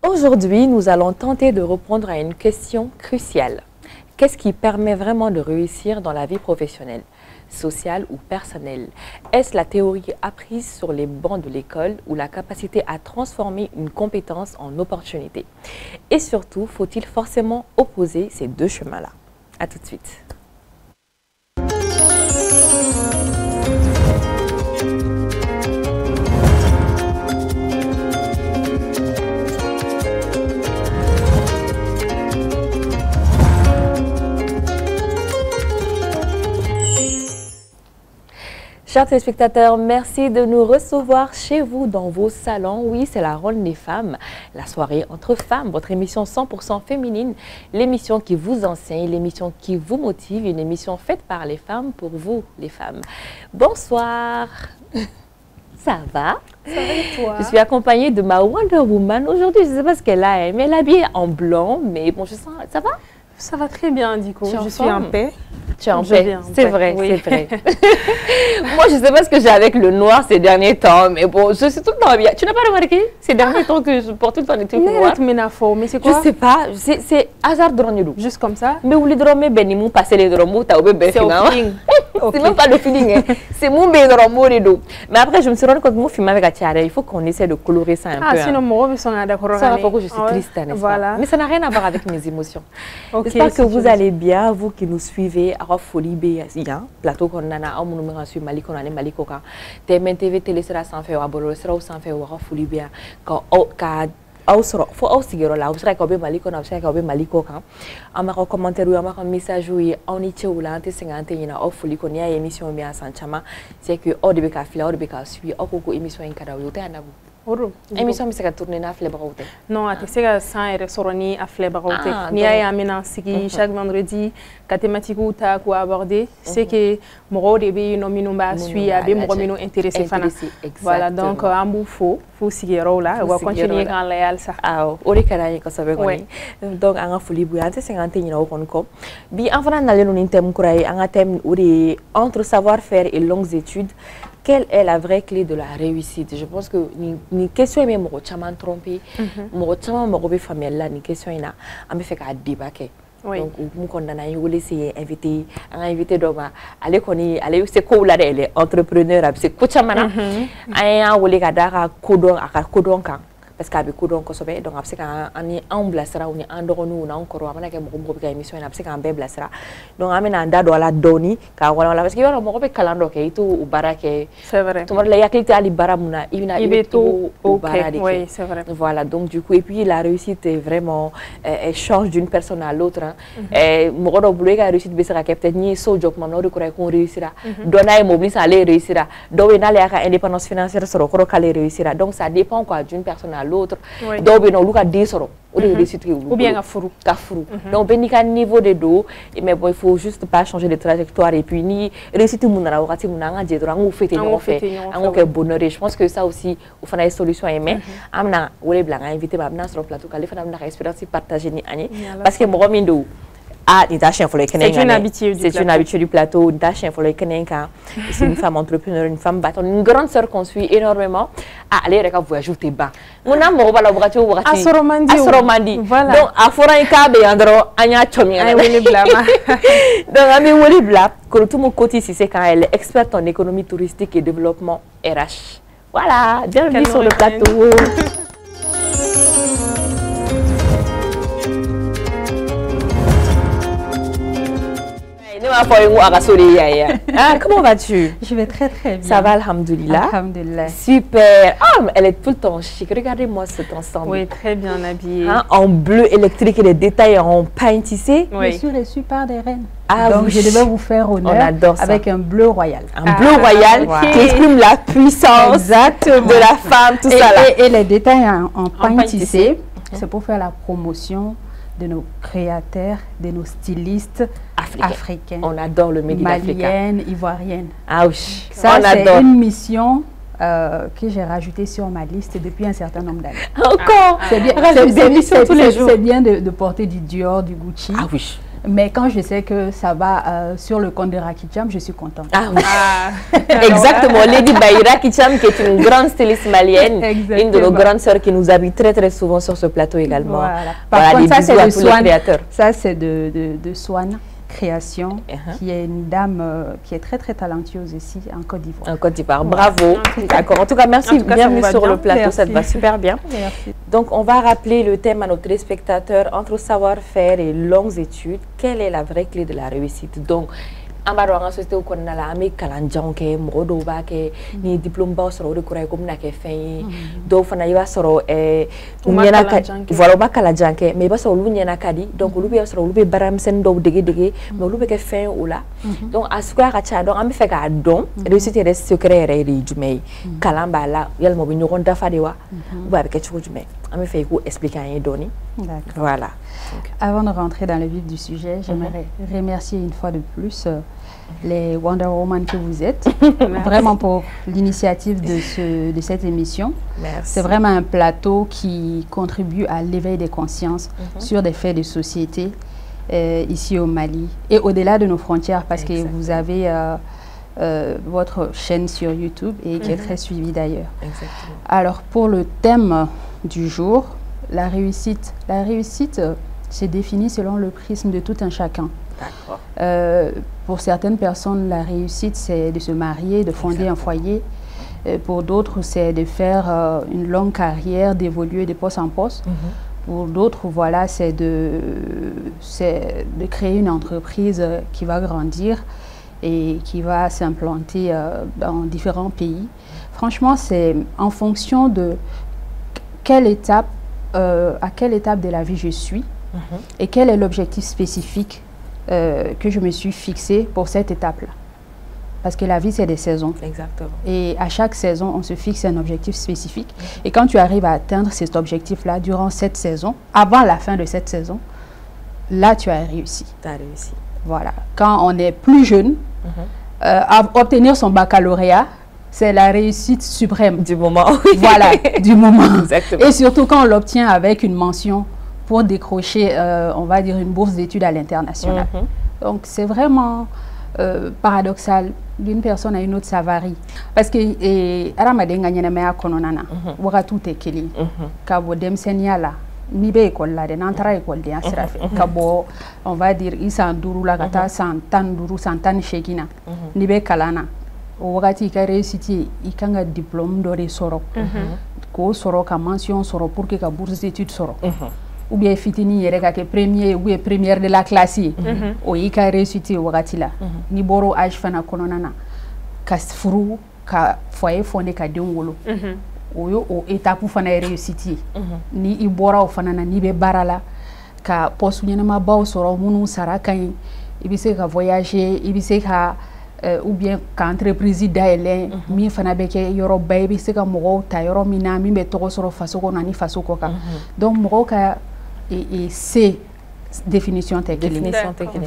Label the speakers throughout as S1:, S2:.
S1: Aujourd'hui, nous allons tenter de répondre à une question cruciale. Qu'est-ce qui permet vraiment de réussir dans la vie professionnelle, sociale ou personnelle? Est-ce la théorie apprise sur les bancs de l'école ou la capacité à transformer une compétence en opportunité? Et surtout, faut-il forcément opposer ces deux chemins-là? À tout de suite. Chers téléspectateurs, merci de nous recevoir chez vous dans vos salons. Oui, c'est la ronde des femmes, la soirée entre femmes, votre émission 100% féminine, l'émission qui vous enseigne, l'émission qui vous motive, une émission faite par les femmes pour vous, les femmes. Bonsoir. Ça va?
S2: Ça va et toi?
S1: Je suis accompagnée de ma Wonder Woman. Aujourd'hui, je ne sais pas ce qu'elle a, mais elle est habillée en blanc, mais bon, je sens, ça va?
S2: Ça va très bien, Dico. Je suis en paix.
S1: Tu es en paix, c'est vrai,
S2: oui.
S1: c'est vrai. Moi, je ne sais pas ce que j'ai avec le noir ces derniers temps, mais bon, je suis tout le temps bien. Tu n'as pas remarqué ces derniers temps que je porte tout le temps des trucs noirs?
S2: Mais c'est quoi?
S1: Je ne sais pas, c'est hasard de rendre.
S2: Juste comme ça?
S1: Mais où les drômes, ben, ils m'ont passé les drômes, tu as oublié,
S2: c'est au feeling.
S1: C'est même pas le feeling, hein. C'est mon ben drôme, les dos. Mais après, je me suis rendu compte que mon film avec Atiara, il faut qu'on essaie de colorer ça un peu.
S2: Ah, sinon, moi, je suis d'accord.
S1: Ça va pas que je suis triste, n'est-ce pas?
S2: Voilà.
S1: Mais ça n'a rien à voir avec mes émotions.
S2: Okay,
S1: j'espère que vous allez bien, vous qui nous suivez à Folie B, plateau qu'on a à mon sur Maliko, Maliko, TV, télé sera sans faire, Abolo sera sans faire, Folie B, quand faut aussi dire là, vous serez comme Maliko, vous serez comme Maliko, on m'a commentaire ou on m'a message ou on y tient ou là, t'es 50 ans, on folie qu'on y a émission bien sans chama, c'est que on devait faire fila, on devait faire suivre, on coucou émission en cadre, vous t'es en abou. Émission mais c'est qu'à tourner na fleur baroute.
S2: Non, à c'est que sans restaurant à fleur baroute. Ni à amener sigi chaque vendredi, la thématique où tu as aborder, c'est que mon début nomino bas suit à mon nomino intéressé fana. Voilà donc un bout faut seguir là, on va continuer quand léal ça.
S1: Ah, au lieu qu'à y conserver quoi. Donc en folie bouillante, c'est 50 ans au Congo. Bien en venant d'aller dans un thème courant, un thème où entre savoir-faire et longues études. Quelle est la vraie clé de la réussite? Je pense que ni question même moi chaman trompé, moi chaman moi famille là ni question ina, on me fait qu'à débarquer. Donc nous condamnons à laisser inviter, un invité d'homme, aller connaître, aller c'est quoi là elle est entrepreneur, c'est quoi chamana, un ou les gars à codon parce qu'avec codon kosobe donc après quand on est en blasera on est en doronu on a encore on a que beaucoup de émissions on a après quand on blasera donc on a anda do la doni quand on la parce que on a calando que tout au barake
S2: c'est vrai
S1: tu vois la yakité ali baramuna il est tout au barake
S2: oui c'est vrai
S1: voilà donc du coup et puis la réussite est vraiment elle change d'une personne à l'autre et moi on voulait que la réussite baisse peut-être ni so job maintenant de croire qu'on réussira donner mobiliser aller réussira donc on a la indépendance financière sur le aller réussira donc ça dépend quoi d'une personne à l'autre donc ben on look à 10 euros
S2: ou bien à furu
S1: donc ben ni niveau de dos mais bon il faut juste pas changer de trajectoire et puis ni réussite mon na wakati mon na ngé droit on fait on bonheur et je pense que ça aussi on fait une solution aimer amna wole blanc invité ba na sur plateau kali fa na expérience partager ni ani parce que mo mindo ah, c'est une habitude du plateau. C'est une femme entrepreneur, une femme battante, une grande sœur qu'on suit énormément. Ah, allez, regarde, vous ajoutez bas. Mon amour, on va la voir.
S2: Asoromandi. Voilà.
S1: Donc, à Foran Kabe, Andro, Anya Chomi. Donc, Ami Woli Blab, que tout mon côté ici, c'est quand elle est experte en économie touristique et développement RH. Voilà, bienvenue sur le plateau. Comment vas-tu?
S3: Je vais très très bien.
S1: Ça va, alhamdoulilah.
S3: Alhamdoulilah.
S1: Super. Ah, elle est tout le temps chic. Regardez-moi cet ensemble.
S2: Oui, très bien habillée.
S1: Hein, en bleu électrique et les détails en pain tissé.
S3: Oui. Je suis reçue par des reines.
S1: Ah,
S3: donc je devais vous faire honneur avec un bleu royal.
S1: Un bleu royal qui exprime la puissance de la femme, tout ça là.
S3: Et les détails en pain tissé, c'est pour faire la promotion de nos créateurs, de nos stylistes africains.
S1: On adore le Made in Africa.
S3: Maliennes, ivoiriennes.
S1: Ah oui,
S3: ça c'est une mission que j'ai rajoutée sur ma liste depuis un certain nombre d'années.
S1: Encore
S3: c'est bien de porter du Dior, du Gucci.
S1: Ah oui.
S3: Mais quand je sais que ça va sur le compte de Rakicham, je suis contente.
S1: Ah oui. Exactement. Lady Baye Rakicham, qui est une grande styliste malienne, une de nos grandes sœurs qui nous habille très très souvent sur ce plateau également.
S3: Voilà. Par contre, ça c'est de Swan. Ça c'est de Swan Création, qui est une dame qui est très très talentueuse ici en Côte d'Ivoire.
S1: En Côte d'Ivoire, bravo. D'accord. En tout cas, merci. Bienvenue sur le plateau, merci. Ça te va super bien.
S3: Merci.
S1: Donc, on va rappeler le thème à nos téléspectateurs. Entre savoir-faire et longues études, quelle est la vraie clé de la réussite? Donc, amaro anga société ko na la ami kalanjan ke mo do ba ke ni diplôme ba soro de kuray ko na ke fen do fana iba soro nyena ka voilà ba kalanjan ke mais ba soro lu nyena kadi donc lu be soro lu be baram sen do dege mais lu be ke fen oula donc asuka ka cha donc am fe ka don réussite des secrets re jumay kalamba la yel mo bi ñogon dafa de wa ba be ke chuko jumay am fe ko expliquer un doni. Voilà.
S3: Avant de rentrer dans le vif du sujet, j'aimerais remercier une fois de plus les Wonder Woman que vous êtes, vraiment pour l'initiative de cette émission. C'est vraiment un plateau qui contribue à l'éveil des consciences sur des faits de société ici au Mali et au-delà de nos frontières, parce que vous avez votre chaîne sur YouTube et qui est très suivie d'ailleurs. Alors pour le thème du jour, la réussite se définit selon le prisme de tout un chacun. Pour certaines personnes, la réussite, c'est de se marier, de fonder un foyer. Pour d'autres, c'est de faire une longue carrière, d'évoluer de poste en poste. Pour d'autres, voilà, c'est de créer une entreprise qui va grandir et qui va s'implanter dans différents pays. Franchement, c'est en fonction de à quelle étape de la vie je suis et quel est l'objectif spécifique que je me suis fixé pour cette étape-là. Parce que la vie, c'est des saisons.
S1: Exactement. Et
S3: à chaque saison, on se fixe un objectif spécifique. Et quand tu arrives à atteindre cet objectif-là durant cette saison, avant la fin de cette saison, là, tu as réussi.
S1: Tu as réussi.
S3: Voilà. Quand on est plus jeune, obtenir son baccalauréat, c'est la réussite suprême.
S1: Du moment.
S3: Voilà, du moment.
S1: Exactement.
S3: Et surtout quand on l'obtient avec une mention pour décrocher, on va dire, une bourse d'études à l'international. Donc, c'est vraiment paradoxal. D'une personne à une autre, ça varie. Parce que, ni be école la de n'entara école de asrafe kabo on va dire isa nduru la kata santan duru santan shekina ni be kalana o wakati ka réussite ikanga diplôme do re soro ko soro ka mention soro pour que ka bourse d'études soro ou bien fitini yere ka ke premier ou première de la classe o ika réussite wakati la ni boro âge fana kononana ka furu ka foyer fondé ka dengolo oyo o étape fana réussite ni ibora o fana na ni be barala ka poste ñenema baw soro munu sara kan ibise ka voyager ibise ka ou bien ka entreprise daelen mi fana be ke yoro bay ibise ka mogo ta yoro mina mi be togo soro faso ko na ni faso ko ka donc mogo ka et c'est définition technique.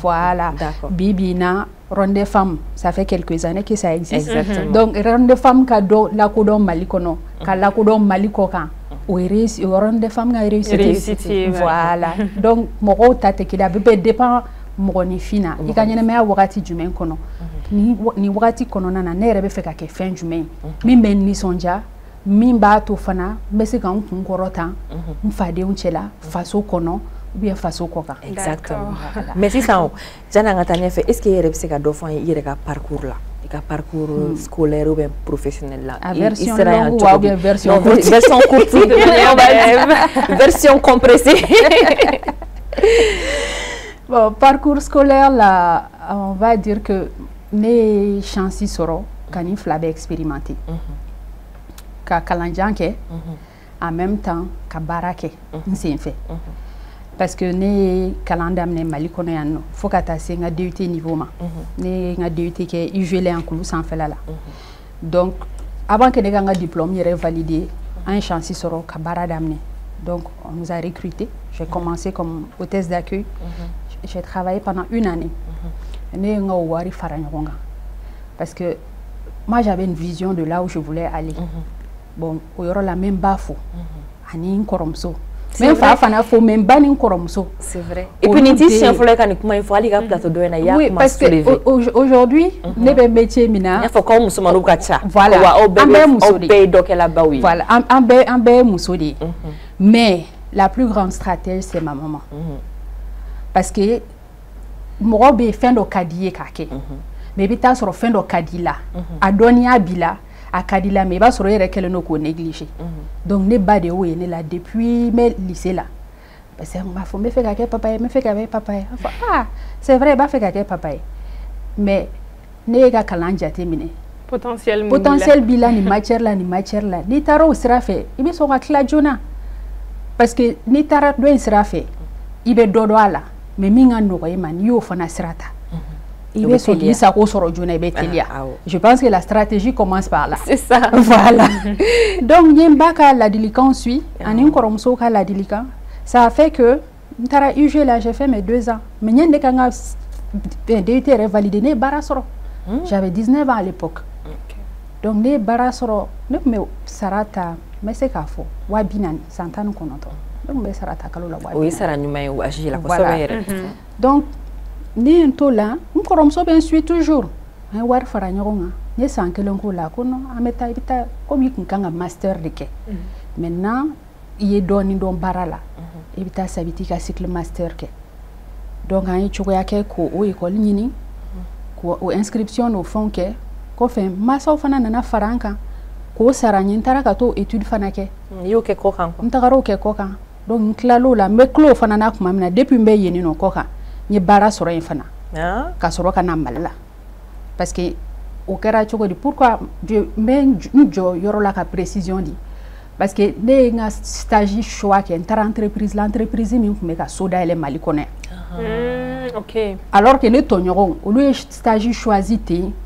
S3: Voilà. Bibina, ronde de femmes, ça fait quelques années que ça existe. Donc, ronde de femmes, la kodon malikono, la kodon malikoka, ou ronde de femmes, réussite. Voilà. Donc, moro tate ki la bébé dépend moroni fina. Il gagne me a wakati jumen kono. Ni wakati kono na ne rebe feka ke fin jumen. Min ben ni sonja, min ba to fana, mbese kan kun korota, mfade unchela, faso kono. Bien façon quoi.
S1: Exactement. Mais si ça, est-ce qu'il y a un dauphin il a parcours là, il a parcours scolaire ou bien professionnel là.
S3: Version longue ou bien version courte.
S1: Version courte. Version compressée.
S3: Bon, parcours scolaire là, on va dire que mes chances seront quand il faut expérimenter. Ka kalanjanke en même temps ka barake, c'est fait. Parce que ne calendam ne mali kono yanno faut ka ta se nga DUT niveau ma ne nga DUT ke UGL en kulu sans fait là donc avant que ne nga diplôme yere validé un chantier soro ka bara damne donc on nous a recruté. J'ai commencé comme hôtesse d'accueil. J'ai travaillé pendant une année ne nga wari farangonga parce que moi j'avais une vision de là où je voulais aller. Bon o yoro la même bafo ani koromso mais fa fana fo men bani koromuso.
S1: C'est vrai. Et puis niti si on follow kan kuma il faut aller ga plateau do na ya kuma soulever.
S3: Oui, parce que aujourd'hui ne be métier mina.
S1: Il faut ko musumanu ka cha.
S3: Voilà.
S1: Au be do ke la ba oui.
S3: Voilà, en be musodi. Mais la plus grande stratège c'est ma maman. Parce que mo be fin do kadiye kake. Mais bi ta soro fin do kadila. Adonia bila a kadila mais ba soro yere kele no ko négliger. Donc ne ba de wo ne la depuis mes lycée là. Parce que ma faut me faire kake papa, me fait kake papa. Ah, c'est vrai ba fait kake papa. Mais ne ga kalanja terminé. Potentiel bila ni matière là ni taro sera fait. Ibe so ka kla jona. Parce que ni tara do sera fait. Ibe dodo ala mais minga no ko man yo fana sirata. Je pense que la stratégie commence par là. C'est ça. Voilà. Donc, la délicance suit. La délicance. Ça a fait que j'ai fait mes 2 ans. Mais j'ai validé. J'avais 19 ans à l'époque. Donc, les barasoro, mais sarata, mais c'est qu'à faux. Wabinan, santane konoto. Donc, mais sarata kalola wabinan. Oui, ça a donc, ni to la nkoromso ben suit toujours un war fara nyoronga ni sankelen ko la kono ameta ibita comme yinkanga master de ke maintenant il est donné don barala ibita sabiti ka cycle master ke donc an chuko yake ko o école nyini ko o inscription au fond ke ko fe masa fana na faranka ko saranyi ntaraka to étude fana ke
S1: yo ke ko kan ko
S3: ntagaro ke ko kan donc klalo la me klo fana na kuma mina depuis mbe yeni no ko kan ni bara soro infana ka soro kana malla parce que au kera choko di pourquoi je men jo yoro la ka précision di parce que ne nga stage choix ke l'entreprise mi me ka soda ele mali connaît
S2: OK
S3: alors que ne tonyoron au lieu stage choisi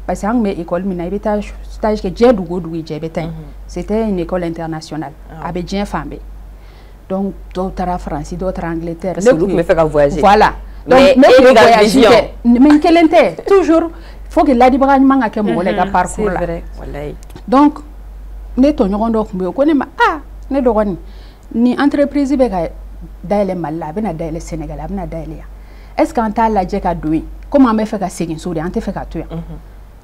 S3: parce que me école mi na beta stage que j'ai dugo c'était une école internationale Abidjan Fambe donc d'autres français d'autres Angleterre
S1: c'est lui qui me fait voyager
S3: voilà. Donc, mais quel intérêt toujours faut que la libération manga ke mo lega parcours là. Donc ne to nyogon do ko ko ne ma ne do goni ni entreprise be ka daile malla be na daile Sénégal be na daile ya est-ce qu'en ta la je ka doué comment me fait ka segin so de ante fait ka to ya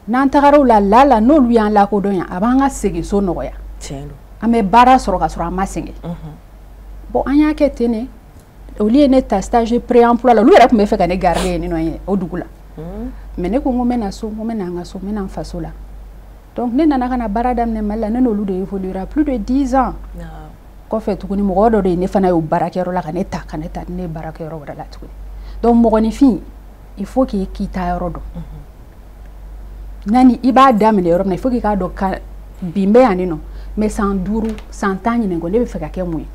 S3: nan tagaro la no lui en la ko don ya abanga segin so no ya tiendo ame bara soro ka soro ma singe bon anya ke tene au lieu de ta stage pré-emploi, lui il me fait gagner garder ni noyer au dougla. Mais ne kongo mena so, mena ngaso, mena faso là. Donc ne nana kana baradam ne mala ne no lude évoluera plus de 10 ans. Ko fait tout ni mo do ne fana au barakero la kana ta ne barakero wala la tout. Donc mo ni fi il faut qu'il quitte aérodo. Nani iba dam ne Europe il faut qu'il ka do bimbe anino mais sans duru sans tani ne ngone be fait ka kemwe.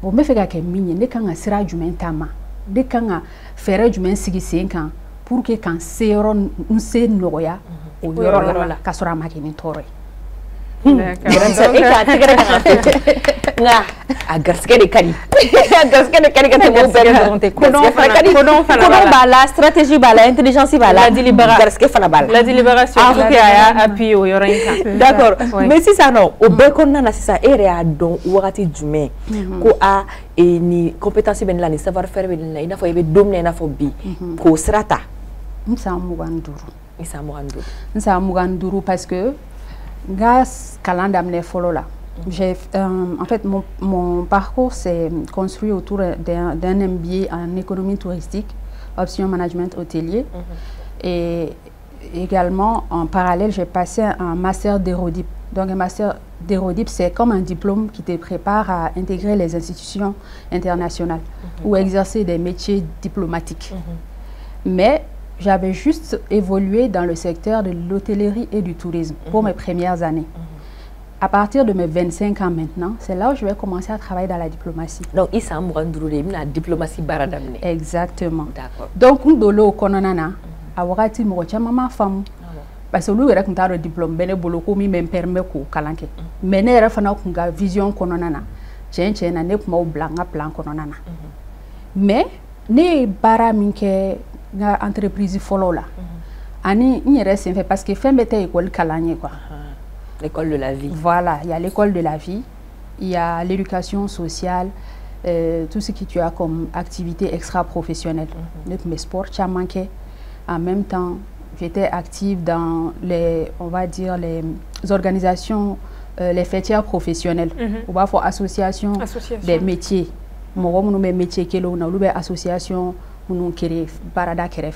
S3: Bon me fait que minye ne kan asira jumen tama de kan fere jumen sigi senkan pour que kan sero nse noya o yoro la kasora makini tore nga agarske de kani la stratégie la intelligence la délibération
S2: appui au yorenka
S1: d'accord mais si ça non au bekon na c'est ça ere don wakati jume ko a ni compétence ben la ni savoir faire ben la ina fo be domne na fo bi ko srata
S3: nsa muganduru parce que grâce calendam ne follow là j'ai en fait mon parcours s'est construit autour d'un MBA en économie touristique option management hôtelier et également en parallèle j'ai passé un master d'Hérodip. Donc un master d'Hérodip c'est comme un diplôme qui te prépare à intégrer les institutions internationales ou exercer des métiers diplomatiques. Mais j'avais juste évolué dans le secteur de l'hôtellerie et du tourisme pour mes premières années. À partir de mes 25 ans maintenant, c'est là où je vais commencer à travailler dans la diplomatie.
S1: Donc, il s'est la diplomatie baradamne.
S3: Exactement. D'accord. Donc, nous dolo kononana, awakati mocha mama femme. Parce que lui, il a un diplôme, ben bolo komi me permet ko kalanke. Mais ne refana kunga vision kononana. Chen na ne kuma blanga plan kononana. Mais ne bara minke nga entreprise follow là. Ani n'y reste fait parce que fin bête école kalanye quoi.
S1: L'école de la vie.
S3: Voilà, il y a l'école de la vie. il y a l'éducation sociale, tout ce que tu as comme activité extra-professionnelle. Mes sports, tu as manqué. En même temps, j'étais active dans on va dire, les organisations, les fêtières professionnelles. On va faire association des métiers. Moi, mes métiers qui sont dans association, nous créons barada créé.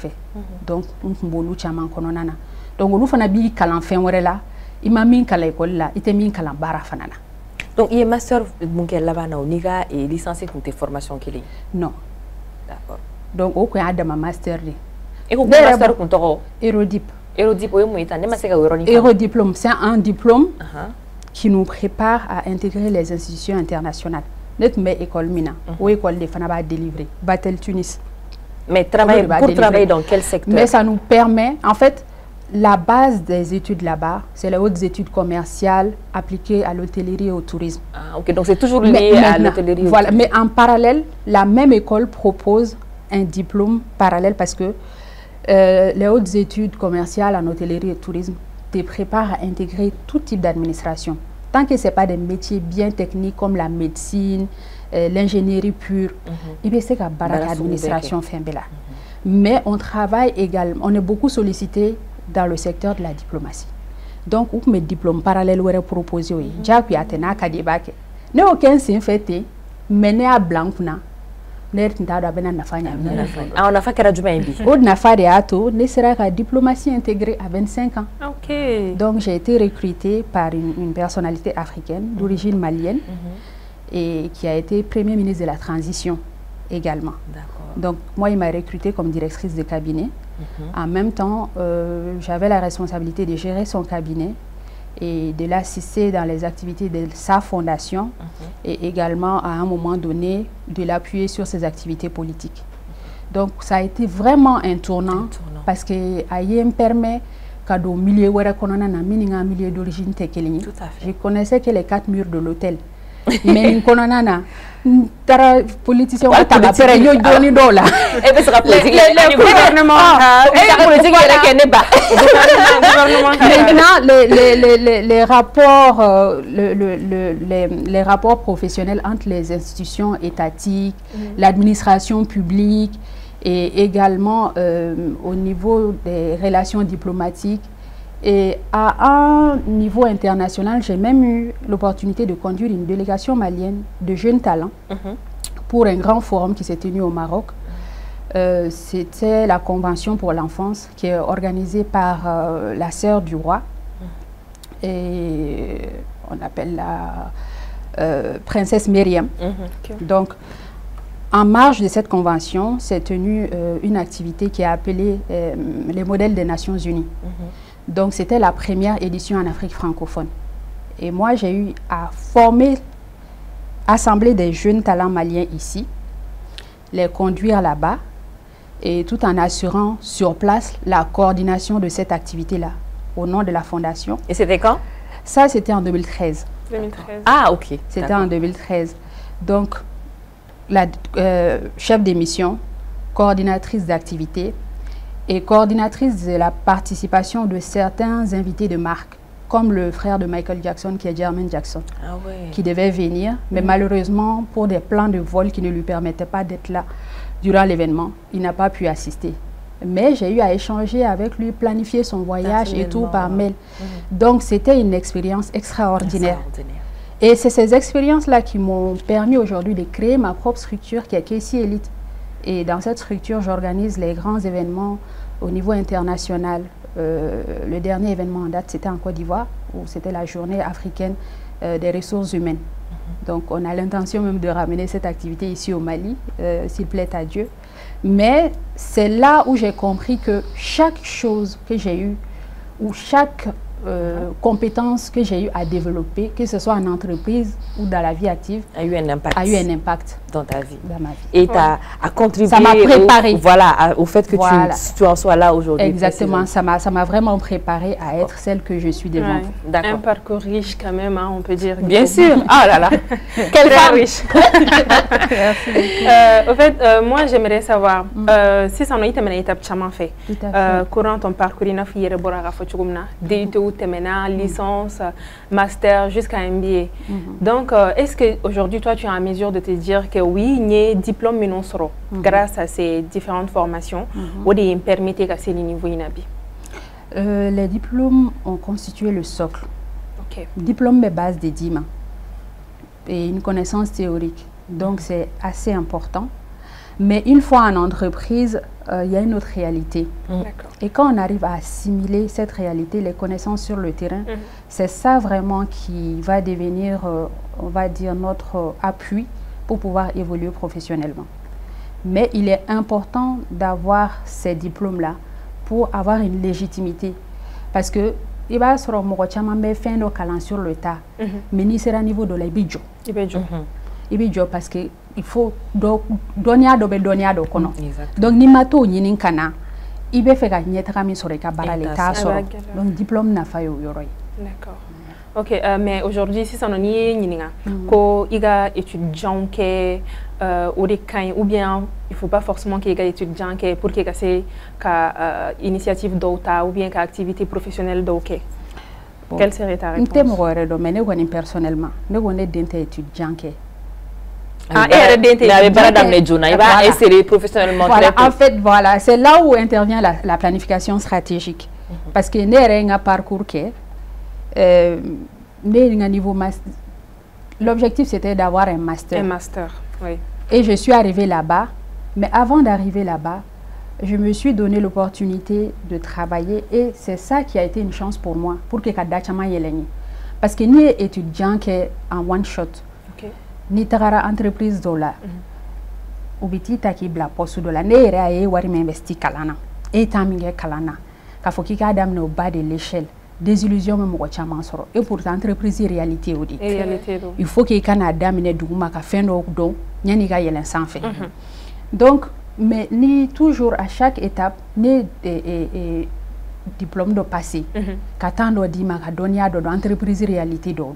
S3: Donc, nous sommes chaman kononana. Donc, nous faisons bi kalan fin wérela. Il m'a mis à l'école là, il t'a mis à la barra fanana.
S1: Donc, il y a master munkel là-bas na uniga et licencié pour tes formations qu'il est.
S3: Non.
S1: D'accord.
S3: Donc, au cas de ma master.
S1: Et quoi master pour toi?
S3: Erodip.
S1: Erodip, oui, moi, t'as n'est pas
S3: Eurodiplôme, c'est un diplôme qui nous prépare à intégrer les institutions internationales. Notre école mina, ou école de Fanaba délivrée, Battle Tunis.
S1: Mais pour travailler dans quel secteur?
S3: Mais ça nous permet, en fait, la base des études là-bas, c'est les hautes études commerciales appliquées à l'hôtellerie et au tourisme.
S1: Ah, ok, donc c'est toujours lié à l'hôtellerie.
S3: Voilà, mais en parallèle, la même école propose un diplôme parallèle parce que les hautes études commerciales en hôtellerie et tourisme te préparent à intégrer tout type d'administration. Tant que ce n'est pas des métiers bien techniques comme la médecine, l'ingénierie pure, et c'est qu'à l'administration fait là. Mais on travaille également, on est beaucoup sollicité dans le secteur de la diplomatie. Donc, où mes diplômes parallèles sont proposés, j'ai pu atteindre à Kadibake. Ne aucun signe fait, mais à blanc. On
S1: a fait que du bien.
S3: On a fait des atos, ne sera qu'à diplomatie intégrée à 25 ans.
S2: Ok.
S3: Donc j'ai été recrutée par une personnalité africaine d'origine malienne et qui a été Premier ministre de la Transition également. Donc moi il m'a recrutée comme directrice de cabinet. En même temps, j'avais la responsabilité de gérer son cabinet et de l'assister dans les activités de sa fondation et également à un moment donné de l'appuyer sur ses activités politiques. Donc ça a été vraiment un tournant. Parce que AIM permet qu'au milieu d'origine je connaissais que les 4 murs de l'hôtel. Mais les politiciens le gouvernement les rapports les rapports professionnels entre les institutions étatiques, l'administration publique et également au niveau des relations diplomatiques. Et à un niveau international, j'ai même eu l'opportunité de conduire une délégation malienne de jeunes talents pour un grand forum qui s'est tenu au Maroc. C'était la Convention pour l'enfance qui est organisée par la sœur du roi. Et on appelle la princesse Myriam. Donc, en marge de cette convention, s'est tenue une activité qui est appelée les modèles des Nations Unies. Donc, c'était la première édition en Afrique francophone. Et moi, j'ai eu à former, assembler des jeunes talents maliens ici, les conduire là-bas, et tout en assurant sur place la coordination de cette activité-là, au nom de la Fondation.
S1: Et c'était quand?
S3: Ça, c'était en 2013.
S2: 2013.
S1: Ah, ok.
S3: C'était en 2013. Donc, la chef de mission, coordinatrice d'activité, et coordinatrice de la participation de certains invités de marque, comme le frère de Michael Jackson, qui est Jermaine Jackson, qui devait venir, mais malheureusement, pour des plans de vol qui ne lui permettaient pas d'être là durant l'événement, il n'a pas pu assister. Mais j'ai eu à échanger avec lui, planifier son voyage et tout par mail. Donc, c'était une expérience extraordinaire. Et c'est ces expériences-là qui m'ont permis aujourd'hui de créer ma propre structure qui est Kessie Elite. Et dans cette structure, j'organise les grands événements au niveau international. Le dernier événement en date, c'était en Côte d'Ivoire, où c'était la journée africaine des ressources humaines. Donc, on a l'intention même de ramener cette activité ici au Mali, s'il plaît à Dieu. Mais c'est là où j'ai compris que chaque chose que j'ai eue, ou chaque compétence que j'ai eu à développer, que ce soit en entreprise ou dans la vie active,
S1: a eu un impact
S3: dans ta vie. Dans ma vie.
S1: Et a contribué.
S3: Ça m'a préparé.
S1: Au fait que tu en sois là aujourd'hui.
S3: Exactement. Ça m'a vraiment préparé à être celle que je suis devant vous.
S2: Un parcours riche quand même, hein, on peut dire.
S1: Bien sûr. Ah là là.
S2: Quelle femme riche. Au fait, moi j'aimerais savoir, si ça n'a été une étape que tu as fait, courant ton parcours, il y a ou terminale, licence, master jusqu'à MBA. Donc, est-ce qu'aujourd'hui, toi, tu es en mesure de te dire que oui, il y a diplôme minusro grâce à ces différentes formations ou de permettre à ces niveaux inabi?
S3: Les diplômes ont constitué le socle. Diplôme de base des DIMA et une connaissance théorique. Donc, c'est assez important. Mais une fois en entreprise, il y a une autre réalité. Et quand on arrive à assimiler cette réalité, les connaissances sur le terrain, c'est ça vraiment qui va devenir, on va dire, notre appui pour pouvoir évoluer professionnellement. Mais il est important d'avoir ces diplômes-là pour avoir une légitimité. Parce que il va se rendre fin de calan sur le tas, mais ni sera niveau de la bidjo. Ibidjo parce que il faut donia do kono. Donc ni mato nyini kana ibe fe ga nyetaka mi sore ka barale ta so. Donc diplôme na fa yo yoroi.
S2: D'accord. OK, mais aujourd'hui si ça non ni nyinga ko iga étudiant ke ou des cas ou bien il faut pas forcément qu'il y ait étudiant que pour que c'est ka initiative d'auta ou bien ka activité professionnelle d'OK. Quelle serait ta réponse?
S3: N'temore do mais ne goni personnellement ne goni d'inte étudiant que
S1: professionnellement.
S3: Voilà, en fait, voilà, c'est là où intervient la planification stratégique. Parce que nous avons un parcours qui niveau master. L'objectif, c'était d'avoir un master.
S2: Un master, oui.
S3: Et je suis arrivée là-bas. Mais avant d'arriver là-bas, je me suis donné l'opportunité de travailler. Et c'est ça qui a été une chance pour moi. Pour que Kadachama Yeleni. Parce que nous sommes étudiants qui en one shot. Ni tagara entreprise dola ubiti taki bla posu dola ne yere aye wari me investi kalana e taminge kalana ka foki ka dam no bas de l'échelle désillusion me mo chama soro et pour entreprise réalité odi il faut que kana damine duguma ka fendo do nyani ga yelen sanfé donc mais ni toujours à chaque étape ne diplôme de passé katando di ma ka donia do entreprise réalité do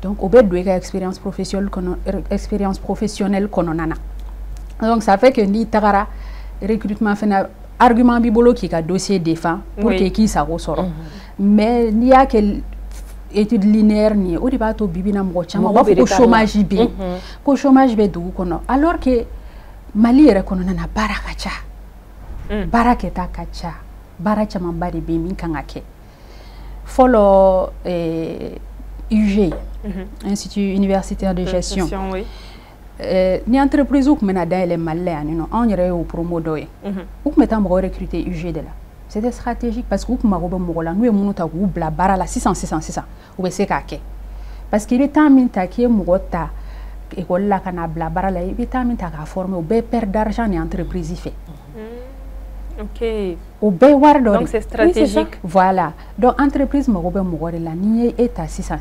S3: donc, au besoin de expérience professionnelle kononana. Donc, ça fait que ni tagara recrutement fait un argument bibolo qui a dossier défend pour que qui ça ressort. Mais il y a quelle étude linéaire ni au débat to bibina mbochama wa ko chômage bi ko chômage be du kono alors que Mali rekonona barakacha baraketa kacha barachama bari be min kangake follow UG Institut universitaire de gestion. Oui. Ni entreprise ou mena dans les malais non on irait au promo doye. Ou mettons pour recruter UG de là. C'était stratégique parce que ou marobe mogola nous munu ta ou bla bara la 600 ou be se kake. Parce qu'il est temps min ta qui mogota école la kana bla bara la il est temps min ta ka former ou be perdre d'argent ni entreprise fait.
S2: OK.
S3: Donc
S2: c'est stratégique.
S3: Oui, voilà. Donc entreprise marobe mogore la ni est à 600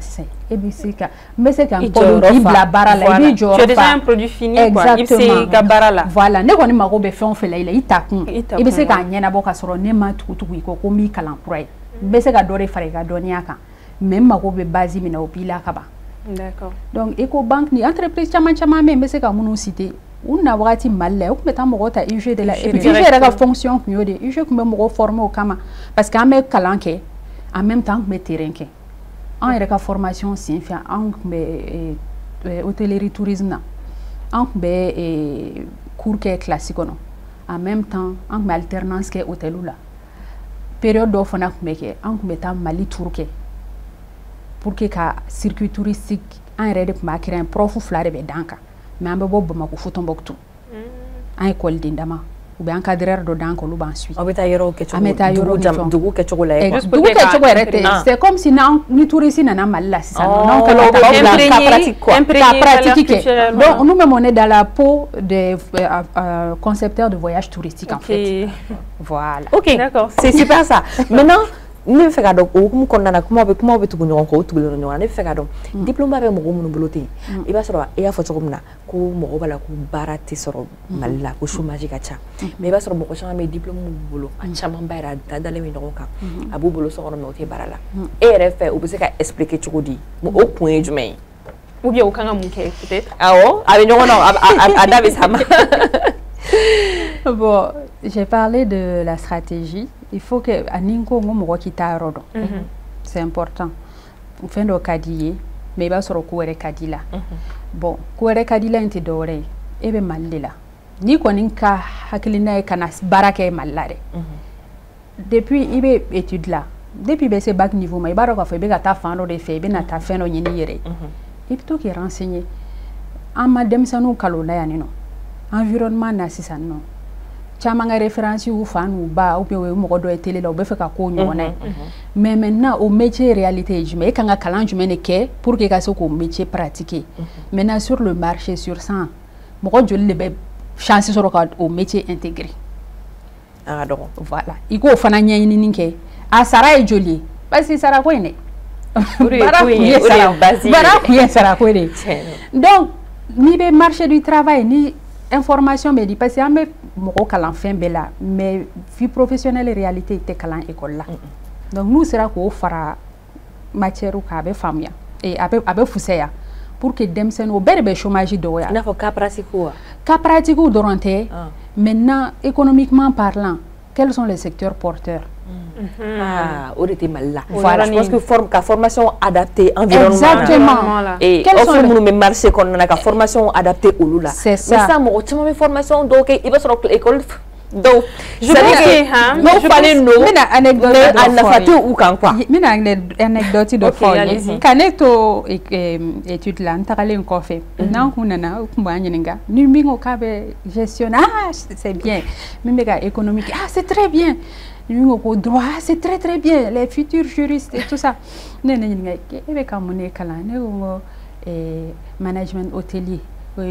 S3: et bien c'est que mais c'est qu'un produit bla bara la il
S2: tu as déjà un produit fini quoi il c'est gabara là.
S3: Voilà, ne koni marobe fait on fait là il itakun et bien c'est qu'un nyana boka soro ne ma tutu ko ko mi kala employé mais c'est que dore fare ga donia kan même marobe base mina opila kaba.
S2: D'accord.
S3: Donc Ecobank ni entreprise chama mais c'est que munu cité ou na wati malais ou mettons mogota UG de la et puis UG la fonction que de UG que me former au kama parce qu'en même kalanke en même temps que me terrain ke en reka formation signifie en hôtellerie tourisme en cours que classique non en même temps en alternance que hôtel là période d'offre me ke en mettons Mali tourke pour que ka circuit touristique en rede ma créer un prof flare be danka mais on peut pas beaucoup Tombouctou en école d'indama ou bien encadreur de danko lu ban suite c'est comme si ni touriste na mal là c'est ça non pratique donc nous même on est dans la peau des concepteurs de voyage touristique en fait voilà.
S1: OK, d'accord, c'est super ça. Maintenant ne fait donc ou comme comment be tugu ñon ko tugu ñon ne fait donc diplôme ba be mo mu boloté e ba soro e ya foto komna ko mo bala ko barati soro malla ko chômage ka cha mais ba soro mo ko chama diplôme mu bolo a chama bayra ta dale mi non ka abu bolo so no te barala e refe ou be se ka expliquer tugu di mo au point du mais
S2: ou bien au kanga mu ke peut-être
S1: oh avec ñon non a Davis Hama.
S3: Bon, j'ai parlé de la stratégie. Il faut que Aninko ngomo kita rodo. c'est important fɛn dɔ ka di ye mais i b'a sɔrɔ ko wɛrɛ ka di la bon ko wɛrɛ ka di la in tɛ dɔ wɛrɛ ye e bɛ Mali de la n'i kɔni ka hakilina ye ka na baara kɛ Mali la dɛ depuis i bɛ étude la depuis i bɛ se bac niveau ma i b'a dɔn k'a fɔ i bɛ ka taa fan dɔ de fɛ i bɛ na taa fɛn dɔ ɲini i yɛrɛ i bɛ to k'i renseigner an ma denmisɛnninw kalan o la yan nɔ environnement na sisan nɔ caman ka référence u fa n'u ba ou bien o ye mɔgɔ dɔ ye télé la u bɛ fɛ ka k'o ɲɔgɔnna ye mais maintenant o métier réalité ye jumɛn e kan ka kalan jumɛn de kɛ pour que i ka se k'o métier pratiquer maintenant sur le marché sur 100 mɔgɔ joli de bɛ chance sɔrɔ ka o métier intégrer voilà i k'o fana ɲɛɲinini kɛ a sara ye joli ye parce que sara ko in dɛ baara kun ye sara ko de donc n'i bɛ marché du travail ni information bɛ di parce que an bɛ mɔgɔ kalan fɛn bɛɛ la mais vie professionnelle réalité tɛ kalan école la donc n'u sera k'o fara matière kan a bɛ faamuya a bɛ fusaya pour que denmisɛnninw o bɛɛ de bɛ chômage dɔgɔya. I n'a fɔ cas pratique wa. Cas pratique dɔrɔn tɛ maintenant économiquement parlant quels sont les secteurs porteurs?
S1: O de tɛ Mali la. Voilà, je pense que ka formation adaptée environnement.
S3: Exactement.
S1: Et offre minnu bɛ marché kɔnɔna na ka formation adaptée olu la.
S3: C'est ça.
S1: Mais ça mɔgɔ caman bɛ formation dɔw kɛ i b'a sɔrɔ école donc
S3: je pense que
S1: n'o falen don
S3: mina anecdote
S1: a nafa tɛ u kan quoi.
S3: Mina anecdote dɔ fɔ ye ka ne to étude la n tagalen kɔfɛ n'an kun nana u kun b'an ɲininka ni min ko k'a bɛ gestionner c'est bien min bɛ ka économique c'est très bien. Nous avons droit, c'est très très bien, les futurs juristes et tout ça. Nous avons management hôtelier, nous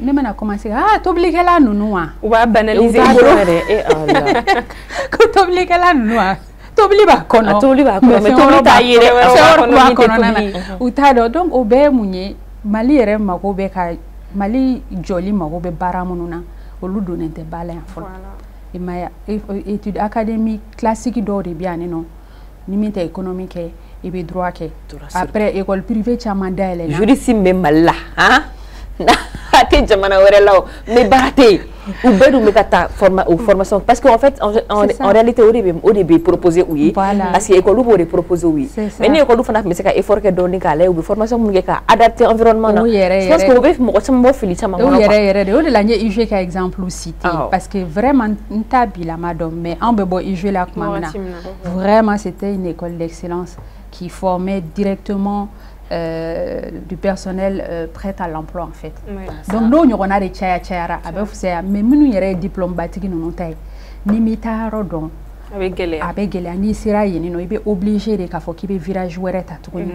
S3: avons commencé à t'obliger là, nous.
S2: On va banaliser.
S3: T'obliger là, nous. T'obliges pas, mais donc, au Bémounier, Mali est Mali joli magobe baramununa, au Ludon et balai en fond. Et ma étude académique classique d'or de bien non limite économique et be droit que après école privée chamanda elle
S1: juriste même là hein ate jamana wéré là mais baraté ou bedou me ta formation parce qu'en fait en réalité au début proposé oui parce que école ou proposer oui mais ni école fana mais c'est ka effort que donner ka lay ou formation mu ka adapter environnement je pense que au be mo sama fili sama
S3: o yéré o de la UG ka exemple cité parce que vraiment ntabila madame mais en bebo UG la kumana vraiment c'était une école d'excellence qui formait directement du personnel prêt à l'emploi en fait. Donc nous on a des chaya mais nous yéré diplôme bâti nous taille ni mitaro don avec gele ni sira yeni no ibe obligé de ka fo ki be virage wéré ta tukuni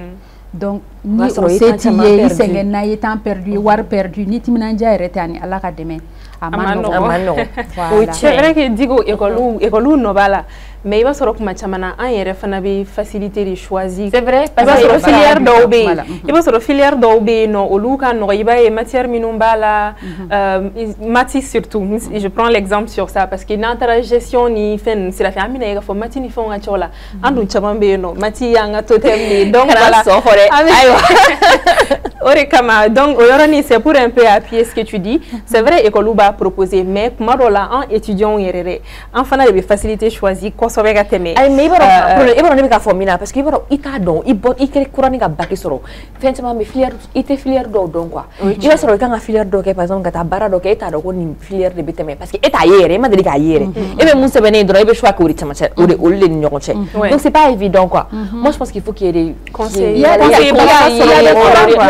S3: donc ni on s'est dit sengen na yi temps perdu war perdu ni timinanja yéré tani ala ka deme amano
S2: voilà c'est vrai que digo école no bala mais il va se retrouver chamana un yére fana be facilité de choisir
S1: c'est vrai
S2: parce que filière d'OB il va se filière d'OB non oluka no iba et matière minumbala mati surtout je prends l'exemple sur ça parce que dans gestion ni fen c'est la famille na faut mati ni fon achola andu chamambe no mati yanga totem donc voilà ore kama donc aujourd'hui c'est pour un peu appuyer ce que tu dis c'est vrai école ba proposer mais marola en étudiant yéré en fana de facilité choisir
S1: ay mais ibaro ne ka formina parce que ibaro ita don ibot ikere kurani ka baki soro fenchama me filière ite filière do don quoi iba soro ka filière do ke par exemple ka ta bara do ke ita do ko ni filière de biteme parce que eta yere ma de ka yere et même munse bene do ibe choix ko ri chama o de le nyoko che donc c'est pas évident quoi moi je pense qu'il faut qu'il y ait des conseils il y a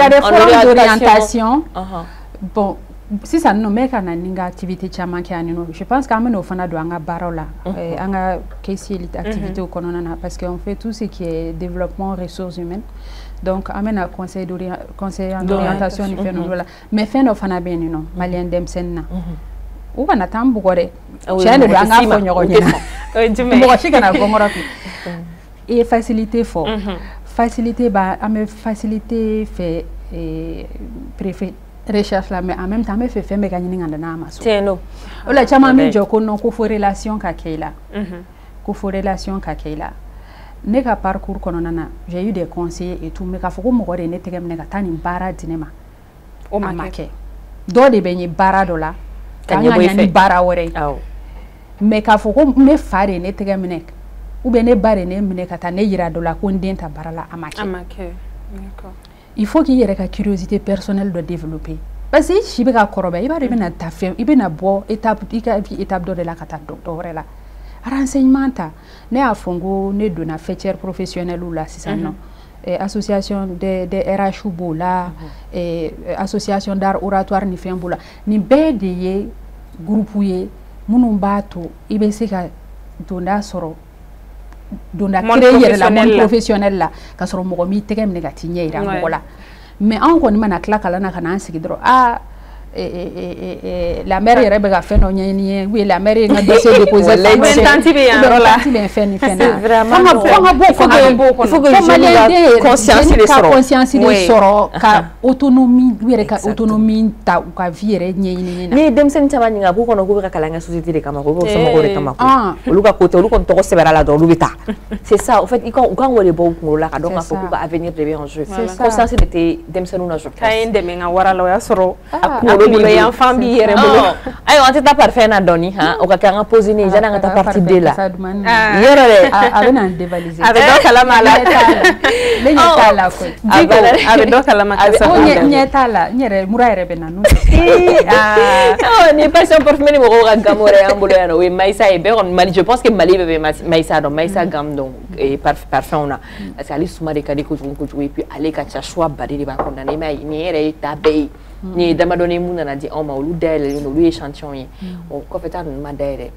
S3: des formes d'orientation bon si ça nous met quand une activité chaman qui anino je pense quand même au fond de anga barola anga kesi activité au konona parce qu'on fait tout ce qui est développement ressources humaines donc amène à conseil d'orientation ni fait nous là mais fin au fana ben non malien dem senna ou va natambu gore chene de anga fo nyoko ni mo chika na gongora et facilité fort facilité ba ame facilité fait préfet recherche là mais en même temps me fait faire mécanique nganda na maso
S1: teno
S3: ola chama mi joko non ko fo relation ka keila ko fo relation ka keila ne ka parcours kono nana j'ai eu des conseillers et tout mais ka fo ko mo gore ne tegem ne ka tani bara dinema o make do de benyi bara do la ka nya ni bara wore mais ka fo ko ne fare ne tegem ne ou bien ne ba de ne minɛ ka taa ne yira dɔ la ko n den ta baara la a ma kɛ.
S2: D'accord.
S3: Il faut qu'il y ait une curiosité personnelle de développer. Parce que si tu as il va devenir ta femme, il va avoir étape de la cata docteur là. Renseignement ta, ne a fongo ne donna fêtière professionnelle ou là c'est ça non. Association de RH ou là, association d'art oratoire ni fait boula. Ni be de ye groupe ye, munun bato, ibe se ka donna soro. Donna créer la monde professionnel là, ka soro mo mi tege me negati nya ira mo la. Mais on koni mana kla kala na kana sigi dro la mère yɛrɛ bɛ ka fɛn dɔ ɲɛɲini oui la mère ye n ka dossier déposé
S2: tanti bɛ yan yɔrɔ la
S3: tanti bɛ fɛn ni fɛn na
S1: il faut que jeunes ka conscience de sɔrɔ
S3: ka autonomie u yɛrɛ ka autonomie ta u ka vie yɛrɛ ɲɛɲini na
S1: ni denmisɛnnin caman ɲininka b'u kɔnɔ k'u bɛ ka kalan kɛ société de kama ko somɔgɔw de kama olu ka côté olu kɔni tɔgɔ sɛbɛnna la dɔrɔn olu bɛ taa c'est ça en fait u kan k'o de bɔ u kunkolo la ka dɔn k'a fɔ k'u ka avenir de bɛ en jeu conscience de tɛ denmisɛnninw na je pense
S2: k'a ye n dɛmɛ n ka wara la o y'a sɔrɔ
S1: enfant bi yɛrɛ bolo ayiwa an tɛ taa parfait na dɔɔni o ka kɛ an ka pause ni yanni an ka taa partie D la yɔrɔ dɛ
S3: a bɛ na dévaliser
S2: a bɛ dɔ kalama a la
S3: ne ɲɛ t'a la koyi
S2: a bɛ dɔ kalama kasa
S3: ɲɛ t'a la n yɛrɛ mura yɛrɛ bɛ na n'o
S1: ni passion parfumée ni mɔgɔw ka gamme wɛrɛ y'an bolo yan nɔ o ye Maïssa ye bɛɛ kɔni Mali je pense que Mali bɛɛ bɛ Maïssa dɔn Maïssa gamme dɔn parfum na parce que ale suma de ka di kojugu kojugu et puis ale ka ca choix bari de b'a kɔnɔna na i m'a ye nin yɛrɛ ye ta bɛɛ ye ni damadɔni mun nana di anw ma olu dayɛlɛlen olu ye échantillon ye o kɔfɛ ta ninnu ma dayɛlɛ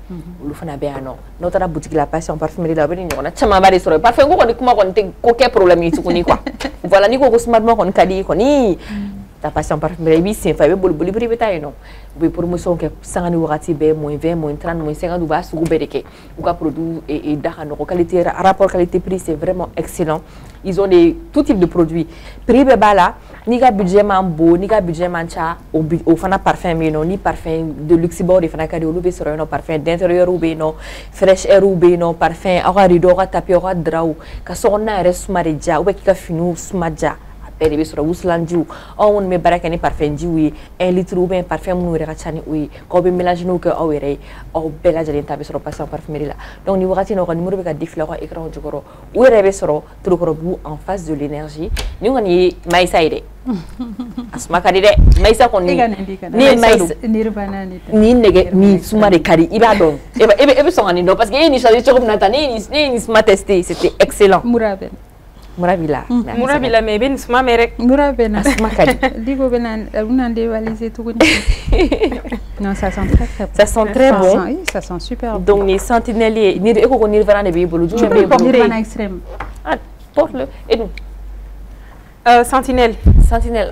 S1: olu fana bɛ yan nɔ n'aw taara boutique la passion parfumerie la a bɛ ni ɲɔgɔnna camanba de sɔrɔ parfum ko kɔni kuma kɔni tɛ ko kɛ problème ye tuguni quoi voilà ni ko ko suma duman kɔni ka di kɔni ta passion parfumerie i b'i sen fa i bɛ boli boli biri i bɛ taa yen nɔ u bɛ promotion kɛ sanga ni wagati bɛɛ -20 -30 -50 u b'a sugu bɛɛ de kɛ u ka produit da ka nɔgɔ qualité rapport qualité prix c'est vraiment excellent ils ont des tout type de produits prix bɛɛ b'a la n'i ka budget man bon n'i ka budget man ca o fana parfum bɛ yen nɔ ni parfum de luxe baw de fana ka di olu bɛ sɔrɔ yen nɔ parfum d'intérieur bɛ yen nɔ fresh air bɛ yen nɔ parfum aw ka rideau aw ka tapis aw ka drap ka sokɔnɔna yɛrɛ suma de ja k'i ka finiw suma ja bɛɛ de bɛ sɔrɔ wusulanjiw aw minnu bɛ baara kɛ ni parfumjiw ye 1 litre ou bien parfum minnu yɛrɛ ka ca ni o ye k'aw bɛ mélange n'o kɛ aw yɛrɛ ye aw bɛɛ lajɛlen ta bɛ sɔrɔ passion parfumerie la donc ni wagati in na u ka numéro bɛ ka défiler aw ka écran jukɔrɔ u yɛrɛ bɛ sɔrɔ Torokɔrɔbugu en face de l'énergie ni kɔni ye Maïssa ye dɛ a suma ka di dɛ Maïssa kɔni ni ye Maïssa ni nɛgɛ ni suma de ka di i b'a dɔn e bɛ sɔn ka nin dɔn parce que e ye nin choisi cogo min na tan ne ye nin suma testé c'était excellent mura b'i la
S2: mais i bɛ nin suma mɛn dɛ
S3: mura bɛ na
S1: suma ka di
S3: Digo bɛ na dévaliser tuguni non ça sent très très bon
S1: ça sent très bon
S3: oui ça sent super bon
S1: donc ni sentinelle ye ni e ko ko Nirvana de b'i bolo jumɛn b'i bolo
S3: Nirvana extrême
S1: porte-le et nous
S2: sentinelle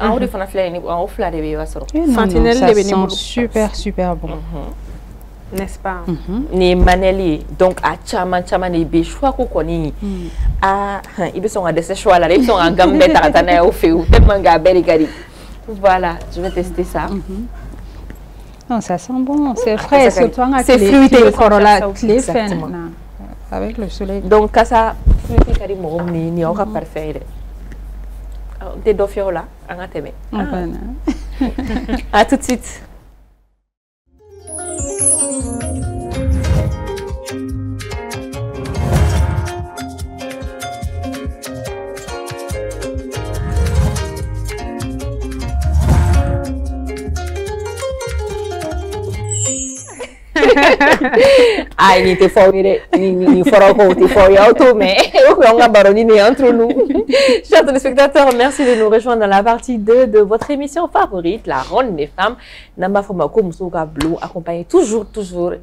S1: o de fana filɛ nin o fila de bɛ yen i b'a sɔrɔ
S2: sentinelle de bɛ ne bolo
S3: super bon
S2: n'est-ce pas
S1: ni maneli donc a caman de bɛ choix ko kɔni i bɛ sɔn ka dɛsɛ choix la dɛ i bɛ sɔn ka gamme bɛɛ ta ka taa n'a ye aw fɛ yen tellement que a bɛɛ de ka di voilà je vais tester ça
S3: non ça sent bon c'est frais surtout an ka tile kɔrɔ la tile fɛn na avec le soleil
S1: donc kasa fruité ka di mɔgɔ min ye nin y'aw ka parfum ye dɛ n tɛ dɔ fiyɛ o la an ka tɛmɛ à tout de suite. Ai, ni te fuori, ni farò conti fuori auto, mais on a baronné entre nous. Chers téléspectateurs, merci de nous rejoindre dans la partie 2 de votre émission favorite, la Ronde des femmes. Nama Fomako Moussouka Blue, accompagné toujours,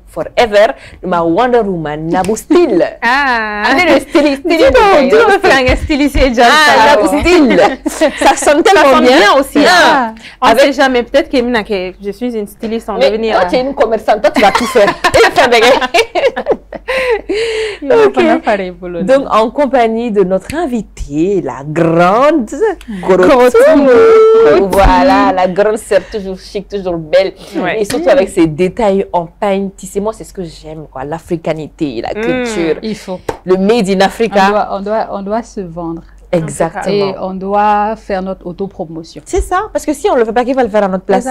S1: forever, de ma Wonder Woman, Nabou Style.
S2: Allez, le styliste. Tu veux faire un styliste et déjà.
S1: Nabou Style. Ça sonne tellement bien aussi.
S2: On ne sait jamais, peut-être que je suis une styliste en devenir.
S1: Toi, tu es une commerçante, toi, tu vas tout faire. Okay. Donc, en compagnie de notre invitée, la grande Korotumu. Voilà, la grande sœur, toujours chic, toujours belle. Ouais. Et surtout avec ses détails en pagne tissé. Moi, c'est ce que j'aime, quoi. L'africanité, la culture.
S3: Il faut.
S1: Le made in Africa.
S3: On doit se vendre.
S1: Exactement.
S3: Et on doit faire notre autopromotion.
S1: C'est ça. Parce que si on ne le fait pas, qui va le faire à notre place?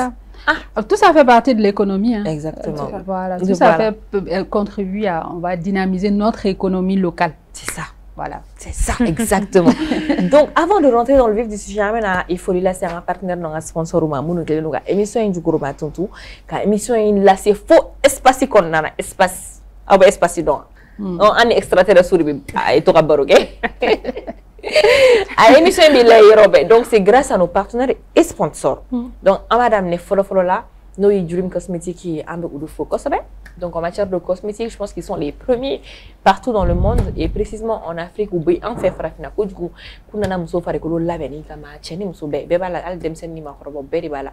S3: Tout ça fait partie de l'économie. Hein.
S1: Exactement.
S3: Voilà, tout ça contribue à, on va dynamiser notre économie locale.
S1: C'est ça.
S3: Voilà.
S1: C'est ça, exactement. Donc, avant de rentrer dans le vif du sujet, il faut laisser un partenaire dans un sponsor ou une émission du groupe Matuntu, car émission là c'est faux espace qu'on a espace, espace donc. On est extraterrestre sur le et tout rabarogué. À émission donc c'est grâce à nos partenaires et sponsors. Donc, à madame ne follow là, nous y Dream Cosmetics qui a un peu de focus. Donc en matière de cosmétiques, je pense qu'ils sont les premiers partout dans le monde et précisément en Afrique où on fait frafina ko du coup kunana muso fare ko la beni kama cheni muso be bala al dem sen ni ma ko be bala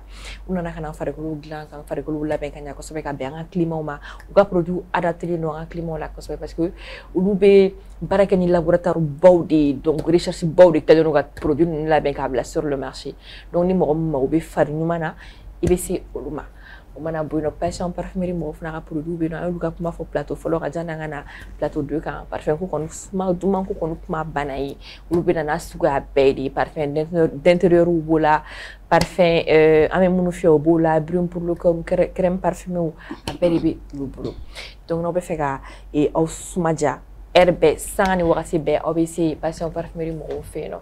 S1: unana kana fare ko glan kan fare ko la ben kanya ko sobe ka be un climat ma ou ka produit adapté no un climat la ko sobe parce que ulu be baraka ni laboratoire bawde donc recherche bawde ka no ka produit la ben ka sur le marché donc ni mo be fare nyumana ibesi uluma on a une passion parfumerie mo fna produit be no alu ka kuma fo plateau folo ka jana ngana plateau 2 kan parfum ko kon ma duma ko kon kuma banayi ulu be na suga bedi parfum d'intérieur ou bola parfum ame munu fio bola brun pour le corps crème parfumé ou bedi be lu bolo donc no be feka et au sumaja herbe sani wakati be obisi passion parfumerie mo fe no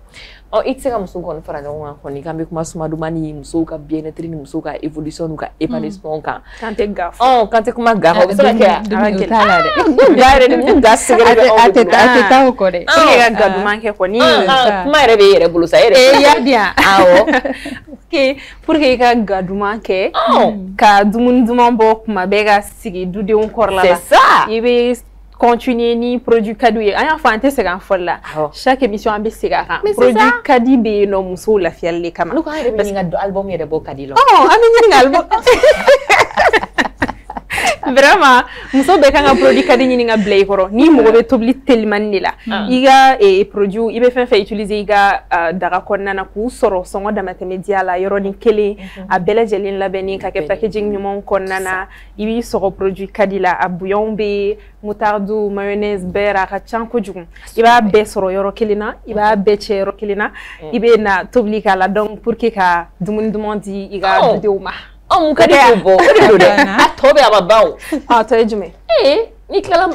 S1: o itse muso kon fara no ko ni kambe kuma suma dumani muso ka bien-être ni muso ka évolution ka épanouissement ka
S2: kante gaf
S1: kante kuma gaf o sala ke
S3: tala
S1: de gare de gas segere
S3: ateta ko de
S2: ga gadu manke ko ni
S1: kuma rebe yere bulu sa yere
S3: ya dia
S1: awo
S2: ke pour que ka gadu manke ka dumun bo kuma be ga sigi dude on korla
S1: c'est ça
S2: ibe continuer ni produit cadeau y a fanté c'est en folle chaque émission a baissé produit cadeau be no muso la fialle kama
S1: luka rebe ni ngado album yere bo kadilo
S2: ami ni album vraiment muso be kan produit cadeau ni nga blay koro ni mo be tobli tellement ni la iga e produit ibe fait utiliser iga daga konna na ku soro songo da media la yoro ni kele a bela jelin la beni ka ke packaging ni mon konna na ibi soro produit cadeau la a bouillon be moutarde mayonnaise beurre a chan ko jugum iba be soro yoro kelina iba be che yoro kelina ibe na tobli kala donc pour que ka dumandi iga duduma
S1: mun kadi ko bo de a tobe ababaw
S2: to ejume
S1: ni kala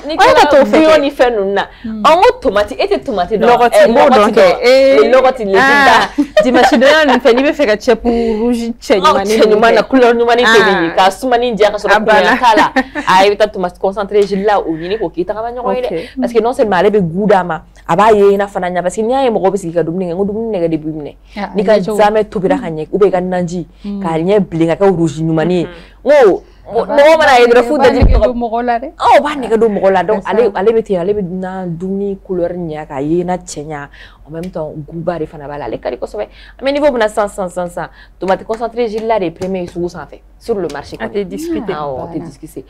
S1: to fiyo ni fenuna on tomate ete tomate do logoti le dinda
S2: dimanche de on fait ni be feka chepu rouge
S1: chenyuma na couleur numani tebi ka sumani ndia ka so kala ay ta tomate concentré jilla o ni ko kita ka banyo ile parce que non seulement ale be gudama abaye na fananya parce que ni ay mo ko bisika dumni nga de bimne ni ka zame tobira kanye ube ka nanji ka nye blinga ka rouge numani no mana idra fu da
S3: do mogola de
S1: ba ne do mogola donc ale be na dumi couleur nya ka yena chenya en même temps goubare fana bala le kari ko sobe mais niveau na 100 tomate concentré jilla de premier sous en fait sur le marché
S2: on te discuter
S1: on te discuter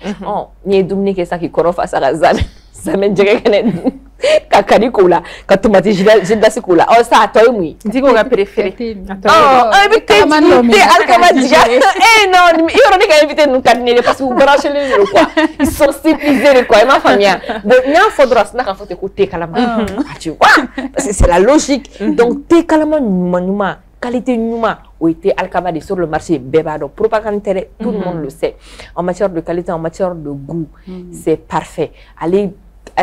S1: ni dumi ke sa ki korofa sa zame jege kene ka kari kula ka tomate jilla si kula ça toy mui
S2: diko ga préféré
S1: be te alkama diga non io non è che invité nous cadine parce que vous branchez les quoi ils sont civilisés quoi ma famille bon nya faudra na ka fote ko te kalama tu vois parce que c'est la logique donc te kalama nyuma qualité nyuma ou été alkama sur le marché bebado propagande télé tout le monde le sait en matière de qualité en matière de goût c'est parfait allez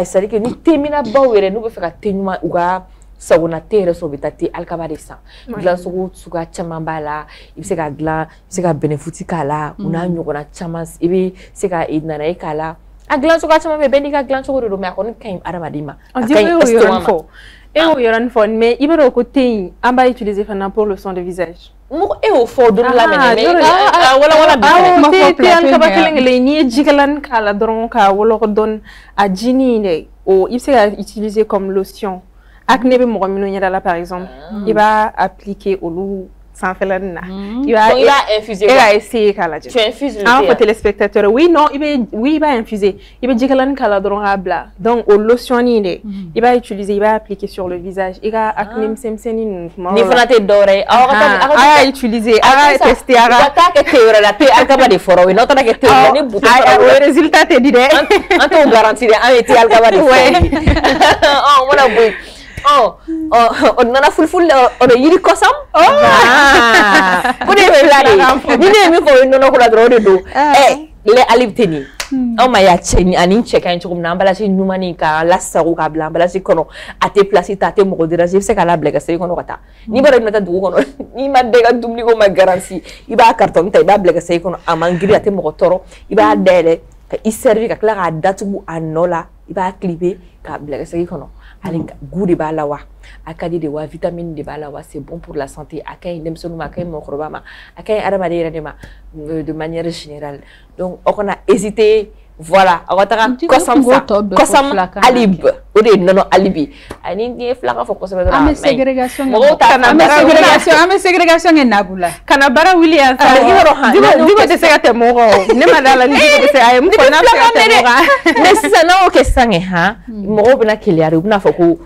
S1: c'est dire que ni temina bawere nous faire te nyuma uga sagona tere so bitati alkabari sa glan suga chama bala ibsega glan ibsega benefuti kala una nyogona chama ibi sega idnana ikala a glan suga chama be benika glan sugo do me akon kaim aramadima
S2: o yoran fo mais ibero ko tein amba utiliser fana pour le soin de visage
S1: mo e o fo do la mene wala
S2: te alkabaki le ni jikalan kala doron ka wolo ko don a jini ne o ibsega utiliser comme lotion acné be mo mino nyala par exemple il va appliquer au loup sans faire la nana il va
S1: infuser
S2: il va essayer kala
S1: tu infuses
S2: le téléspectateur oui non il va infuser il va jikalan kala doron habla donc au lotion ni il va utiliser il va appliquer sur le visage il va acné semseni
S1: ni fanate dore
S2: utiliser tester
S1: ta ke théorie la te akaba de foro no ta ke théorie ni buto
S2: le résultat te dit
S1: anto garantir a été alkaba de foro mona boy on nana fulful on yiri kosam ko de be lade ni ne mi ko nono ko la dro de do le alibteni on ma ya cheni ani cheka en chukum na ambalashi numani ka la saru ka bla ambalashi kono ate place ta te mo de rajib se kala blega se kono kata ni bare nata du kono ni ma de ga dumni ko ma garantie iba carton ta iba blega se kono amangiri ate mo toro iba dele ka iservi ka kla ga datu anola iba clipper ka blega se kono ali goût de balawa akadi de wa vitamine de balawa c'est bon pour la santé akay dem sonu ma kay mo khroba ma akay adama de manière générale donc on a hésité voilà awataka kosam alib ode nono alibi ani ni flaka fo kosam do
S3: ame ségrégation ame ségrégation en nabula
S2: kana bara william digo de segate moro ne madala ni digo de se ay mo na segate moro
S1: mais ça na o que sangue ha moro bina kiliari bina foko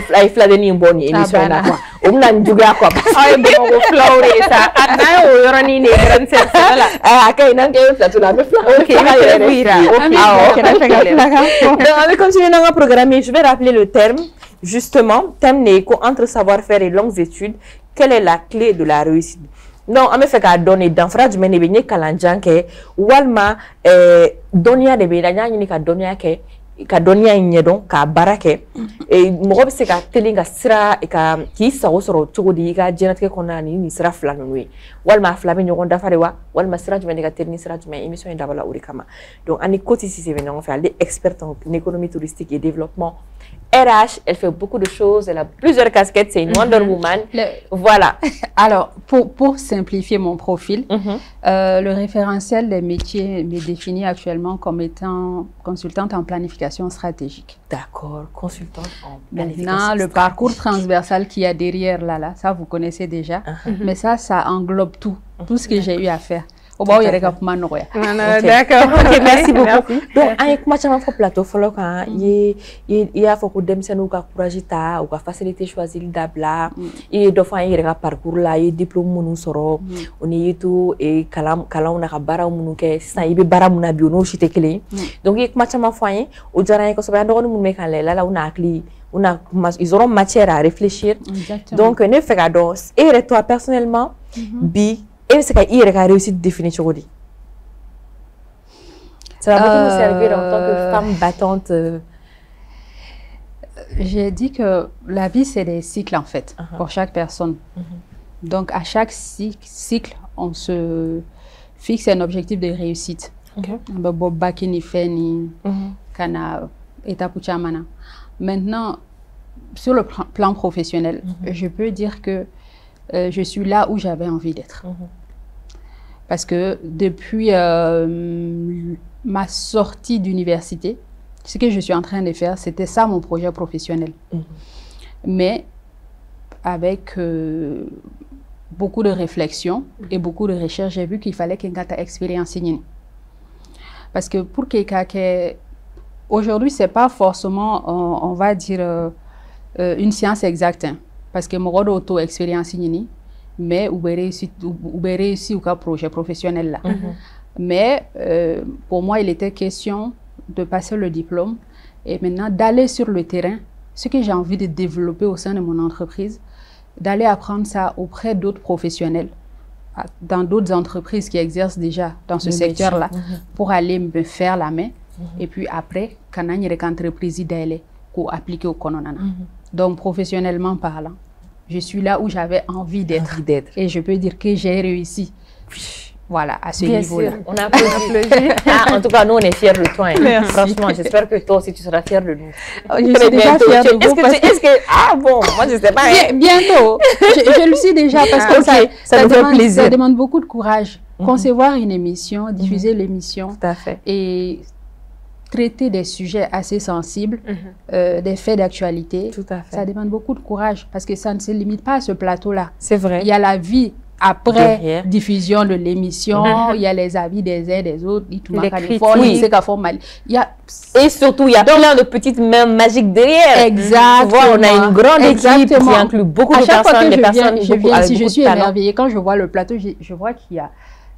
S1: fly de ni mboni émission na quoi umna njuga kwa
S2: ay bo flore sa ana o yorani ne gran sala
S1: akay nan ke flatula me
S2: okay
S1: donc on va continuer dans le programme et je vais rappeler le terme justement thème néco entre savoir-faire et longues études. Quelle est la clé de la réussite? Non, on me fait qu'à donner dans phrase mais ne kalanjanke walma donia de bedanya ni ka donia ke ka donia nyedon ka barake e mo be se ka telinga sira e ka ki sawo soro chogodi ka jenatke konani ni sira flanwe walma flabe nyogon dafare wa walma sira jumene ka terni sira jumene émission d'abala urikama donc ani koti si c'est venant faire les experts en économie touristique et développement RH, elle fait beaucoup de choses, elle a plusieurs casquettes, c'est une Wonder Woman. Voilà.
S3: Alors, pour simplifier mon profil, le référentiel des métiers me définit actuellement comme étant consultante en planification stratégique.
S1: D'accord, consultante en planification
S3: stratégique. Maintenant, le parcours transversal qu'il y a derrière là, ça vous connaissez déjà, mais ça englobe tout ce que j'ai eu à faire.
S2: D'accord,
S1: merci beaucoup. Donc, avec moi, je plateau, il y a beaucoup de gens qui ont courage ou qui facilité choisir d'abla. Il y a des fois il y a parcours là, il y a diplôme nous soro, on est tout et kalam on a bara munu ke, ça il y a bara muna biono chite kele. Donc, il y a moi je foyer, au jarang que ça va ndoro munu mekale là on a cli. Ils auront matière à réfléchir.
S3: Exactement.
S1: Donc, ne fais pas et toi personnellement, bi et c'est qu'il a réussi à définir aujourd'hui. Ça va beaucoup nous servir en tant que femme battante.
S3: J'ai dit que la vie, c'est des cycles en fait, pour chaque personne. Donc, à chaque cycle, on se fixe un objectif de réussite. Maintenant, sur le plan professionnel, je peux dire que je suis là où j'avais envie d'être. Parce que depuis ma sortie d'université, ce que je suis en train de faire, c'était ça mon projet professionnel. Mais avec beaucoup de réflexion et beaucoup de recherche, j'ai vu qu'il fallait qu'il y ait une expérience. Parce que pour quelqu'un qui... Aujourd'hui, ce n'est pas forcément, on va dire, une science exacte. Parce que mon auto-expérience, mais ou réussi au cas projet professionnel là. Mais pour moi, il était question de passer le diplôme et maintenant d'aller sur le terrain, ce que j'ai envie de développer au sein de mon entreprise, d'aller apprendre ça auprès d'autres professionnels, dans d'autres entreprises qui exercent déjà dans ce secteur-là, pour aller me faire la main. Et puis après, quand on a une entreprise d'aller pour appliquer au Kononana. Donc professionnellement parlant, je suis là où j'avais envie d'être. Et je peux dire que j'ai réussi. Voilà, à ce niveau-là.
S1: On a applaudi. En tout cas, nous, on est fiers de toi. Hein. Franchement, j'espère que toi aussi, tu seras fier de nous.
S3: Je suis déjà fière de vous.
S1: Est-ce que... Ah bon, moi, je ne sais pas.
S3: Bientôt. Je le sais déjà parce que ça demande beaucoup de courage. Concevoir une émission, diffuser l'émission.
S1: Tout à fait.
S3: Et traiter des sujets assez sensibles, des faits d'actualité.
S1: Tout à fait.
S3: Ça demande beaucoup de courage parce que ça ne se limite pas à ce plateau-là.
S1: C'est vrai.
S3: Il y a la vie après diffusion de l'émission, il y a les avis des uns des autres,
S1: et surtout, il y a plein de petites mains magiques derrière.
S3: Exactement.
S1: On a une grande équipe qui inclut beaucoup de personnes.
S3: Je suis émerveillée. Quand je vois le plateau, je vois qu'il y a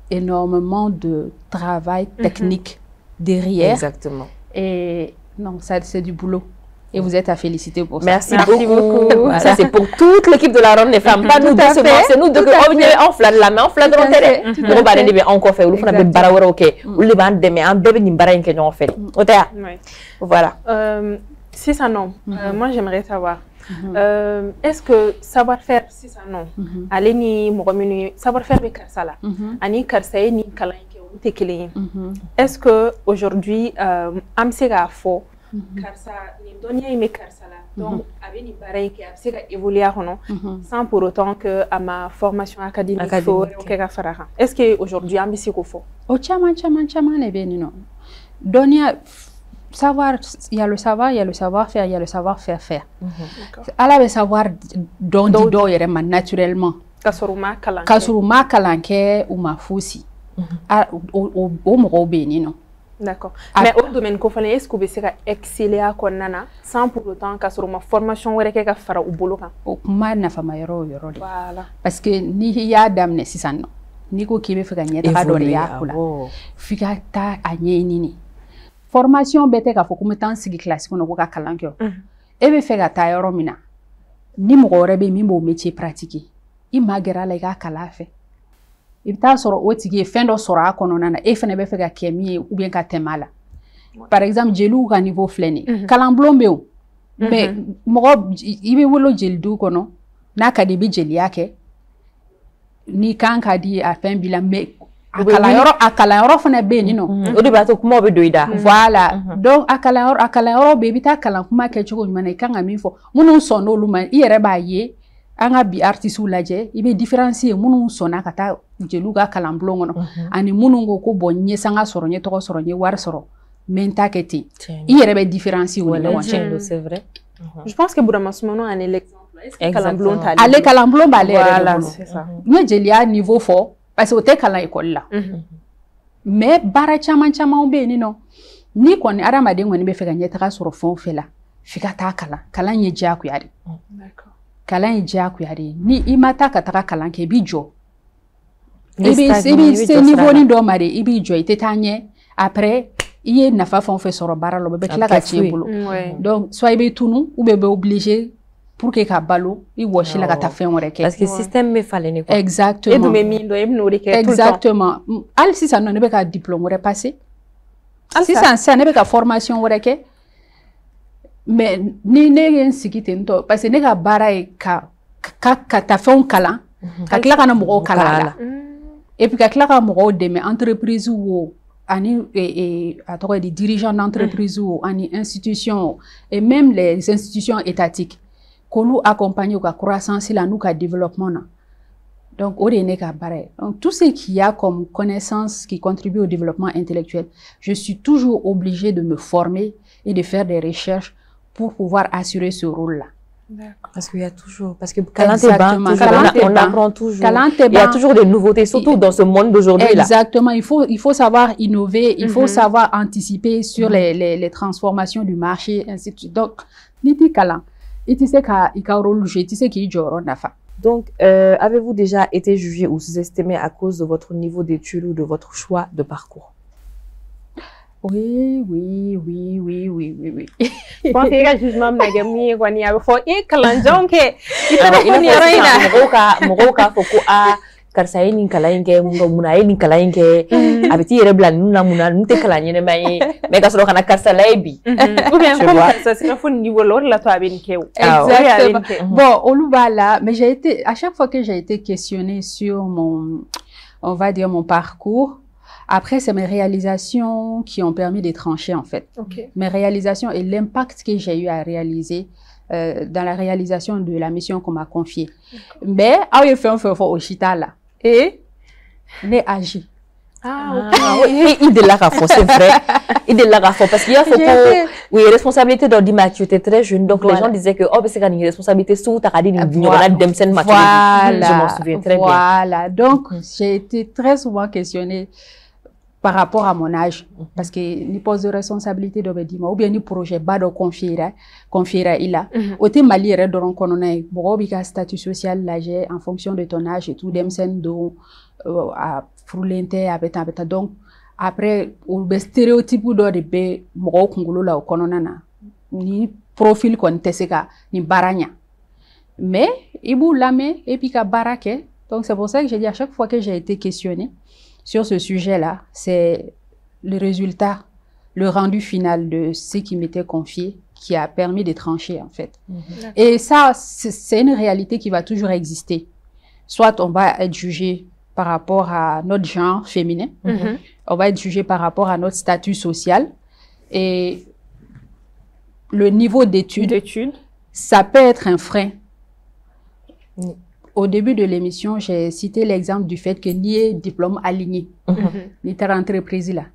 S3: énormément de travail technique derrière.
S1: Exactement.
S3: Et non, ça c'est du boulot. Et vous êtes à féliciter pour ça.
S1: Merci beaucoup. Voilà. Ça, c'est pour toute l'équipe de la Ronde des femmes. Pas nous deux seulement, c'est nous deux on flatte la main, on flatte dans télé. Nous, on va encore faire. On va barawara ok. On les va demain. Un bébé n'y bara une question en fait. Voilà.
S2: Si ça non, moi j'aimerais savoir. Est-ce que savoir-faire si ça non, aller ni morominu savoir-faire avec karsala, ani karsaye ni kalanke ou tekeleyin. Est-ce que aujourd'hui amsega fo karsa ni donia ime karsala, donc avec ni baraye qui amsega évoluer sans pour autant que à ma formation académique faut kega faraha. Est-ce que aujourd'hui ambisi ko fo?
S3: O chama ne benino. Donia savoir, il y a le savoir, il y a le savoir-faire, il y a le savoir-faire faire. Allah veut savoir don di do yere man naturellement. Kasuruma kalanke ou ma foussi. Au mo benino.
S2: D'accord. Mais au domaine ko fane est-ce que vous serez exceller à konana sans pour autant kasuruma formation were ke ka fara u bolo kan.
S3: O kuma na fama yoro.
S2: Voilà.
S3: Parce que ni ya damne sisan no. Ni ko kebe fe gagner ta do ya kula. Fika ta anye nini. Formation bete ka fo kuma tan sigi classe ko no ko ka kalankyo. E be fe ga ta yoro mina. Ni mo gore be mi mo métier pratiquer. I magera la ga kala fe. I ta soro o tigi fin do soro akono nana e fe ne be fe ga kemi ou bien ka temala. Par exemple, jelu ka niveau fleni. Kalamblon be o. Mais mo i be wolo jeldu kono na ka de bi jeli yake. Ni kan ka di a fin bila me akala yoro fana be ni no
S1: o de ba to kuma be doida
S3: voilà donc akala yoro be bita kala kuma ke chugo nyane kan ami fo munu so no luma iyere ba ye anga bi artiste laje ibe différencier munu so na kata jelu ga kala mblongo no ani munu ngo ko bonye sanga soro nye to soro nye war soro menta keti iyere be différencier o le
S1: c'est vrai.
S2: Je pense que Bourama Soumanou en est l'exemple.
S3: Ale kalamblon ba le voilà
S2: c'est ça.
S3: Nye jelia niveau fort parce que te kala école là. Mais bara chama be ni no. Ni ko ni adama de ngoni be fe ganye ta soro fon fe la. Fika ta kala nye ja ku yari.
S2: D'accord.
S3: Kala nye ja ku yari. Ni imata ka ta kala ke bi jo. Ibi se niveau ni do mari ibi jo ite tanye après iye nafa fon fe soro bara lo be kala ka chebulu. Donc soit ibe tunu ou be obligé pour que ka balo i washi la ka ta fen wore ke
S1: parce que système me fallait ni quoi.
S3: Exactement.
S2: Et du me mindo e no ke
S3: exactement. Al si ça non ne be ka diplôme wore passé. Si ça ne be ka formation wore ke. Mais ni ne sikite nto parce que ne ka bara e ka ta fen kala ka kla kana mo kala la. Et puis ka kla ka mo deme entreprise ou ani à travers des dirigeants d'entreprise ou ani institutions et même les institutions étatiques qu'on nous accompagne au croissance et nous au développement. Donc, donc, tout ce qu'il y a comme connaissances qui contribuent au développement intellectuel, je suis toujours obligée de me former et de faire des recherches pour pouvoir assurer ce rôle-là.
S1: Parce qu'il y a toujours, parce que on apprend toujours. Il y a toujours des nouveautés, surtout dans ce monde d'aujourd'hui.
S3: Exactement, il faut savoir innover, il faut savoir anticiper sur les transformations du marché, ainsi de suite. Donc, niti kalan.
S1: Donc, avez-vous déjà été jugé ou sous-estimé à cause de votre niveau d'études ou de votre choix de parcours?
S3: Oui.
S2: Parce que le jugement n'a jamais gagné. Il faut y calanjon que.
S1: Karsa ni kalainke muna ni kalainke abiti yere bla nuna muna nte kalanye ne mai mais ka solo kana karsa laibi
S2: ou bien comme ça c'est un niveau là toi avec Kéo.
S3: Exactement. Bon olubala mais j'ai été à chaque fois que j'ai été questionnée sur on va dire mon parcours. Après, c'est mes réalisations qui ont permis de trancher, en fait. Mes réalisations et l'impact que j'ai eu à réaliser dans la réalisation de la mission qu'on m'a confiée. Mais, j'ai fait un peu au Chita, là. Et, j'ai agi.
S1: Il de la rafo, c'est vrai. Il de la rafo, parce qu'il y a oui, responsabilité dans l'image, tu étais très jeune, donc les gens disaient que, oh, c'est une responsabilité sous ta radine, je m'en souviens très bien.
S3: Voilà, donc, j'ai été très souvent questionnée par rapport à mon âge, parce que ni pose de responsabilité d'obédiment, ou bien ni projet bas de confier il a. Au thème mali redon kononai, bobika statut social l'âge en fonction de ton âge et tout demsen do à frulente avec donc après au stéréotype do de be mo kongolo la kononana ni profil kɔni tɛ se ka ni baara ɲa mais i b'u lamɛn et puis ka baara kɛ. Donc c'est pour ça que j'ai dit à chaque fois que j'ai été questionnée sur ce sujet-là, c'est le résultat, le rendu final de ce qui m'était confié qui a permis de trancher en fait. Et ça, c'est une réalité qui va toujours exister. Soit on va être jugé par rapport à notre genre féminin, on va être jugé par rapport à notre statut social et le niveau d'études, ça peut être un frein. Au début de l'émission, j'ai cité l'exemple du fait que ni est diplôme aligné, ni ta entreprise là.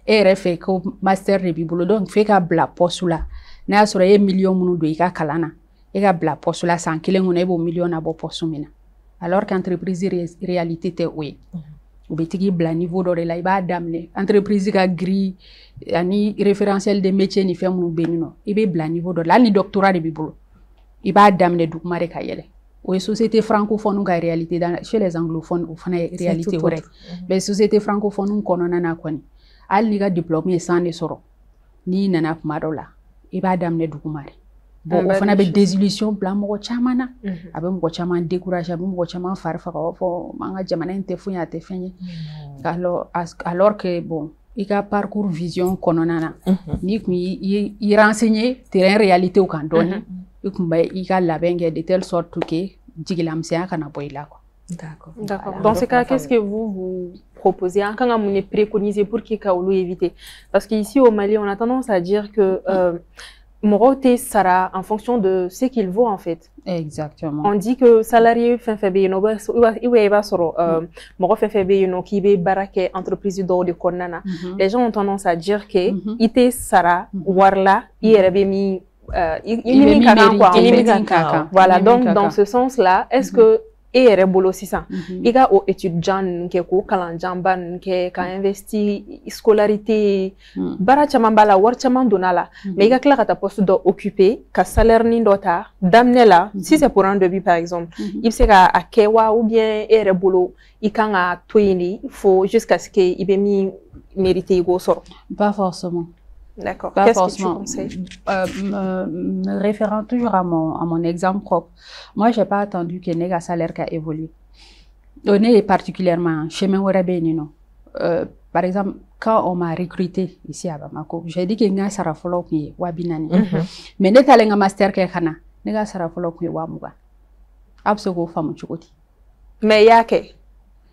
S3: Et fait que master de bibolo donc fait ka bla poste là. Na sura ye million munu do ika kalana. E ka bla poste là sans kelen ngone bo million na bo poste mina. Alors qu'entreprise réalité te oui. Ou betigi bla niveau do la iba damne. Entreprise ka gris ani référentiel de métier ni fait munu benino. Ibe bla niveau do la ni doctorat de bibolo. Iba damne du mare ka yele. Oui, société francophone ka réalité dans chez les anglophones ou fana réalité vrai. Mais société francophone ko nona na kwani. Al ni ga diplôme e sans ne soro. Ni nana kuma do la. I ba damne du kumare. Bon, o fana be désillusion blanc mo chamana. Abe mo chaman découragé, abe mo chaman farfa ko fo manga jamana inte funya te fenye. Alors que bon, i ka parcours vision konona na. Ni i renseigner terrain réalité au kandoni. De telle sorte que
S2: D'accord. Dans ce cas, qu'est-ce que vous proposez? Quand vous préconisez pour qu'il y éviter? Parce qu'ici au Mali, on a tendance à dire que Morote sera en fonction de ce qu'il vaut en fait.
S3: Exactement.
S2: On dit que salarié fin faible qui est baraque entreprise de Konana. Les gens ont tendance à dire que ite sara warla mi voilà, donc dans ce sens-là, est-ce que bolo sisan i ka o étudiant ke ko kalanjan ban ke ka investi scolarité bara chaman bala war chaman donala mais i ka kila ka ta poste do occuper ka salaire ni dota damne la si c'est pour un début par exemple il se ka akewa ou bien bolo i kan a toyini faut jusqu'à ce que i be mi mériter go sort
S3: pas forcément.
S2: D'accord. Qu'est-ce que tu conseilles?
S3: Me référant toujours à mon exemple propre, moi, j'ai pas attendu que le salaire a évolué. On est particulièrement chez Menwarabenino. Par exemple, quand on m'a recruté ici à Bamako, j'ai dit que nga sara folo qui wabinani. Mais ne tale nga master ke kana, nga sara folo qui wamuga. Absolument femme chukoti.
S2: Mais yake.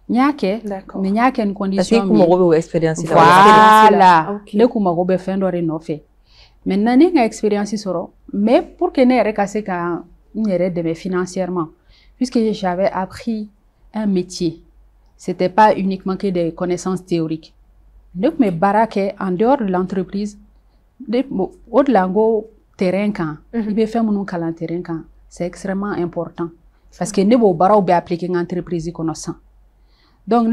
S3: Nyake, mais nyake une condition.
S1: Expérience.
S3: Voilà. Le kumago be fendore no fait. Maintenant ni nga expérience soro, mais pour que ne recasser quand n'ere de me financièrement, puisque j'avais appris un métier. C'était pas uniquement que des connaissances théoriques. Donc mes baraques en dehors de l'entreprise, au-delà go terrain quand, il be faire mon calan terrain quand, c'est extrêmement important parce que ne bo bara ou be appliquer en entreprise connaissant. Donc,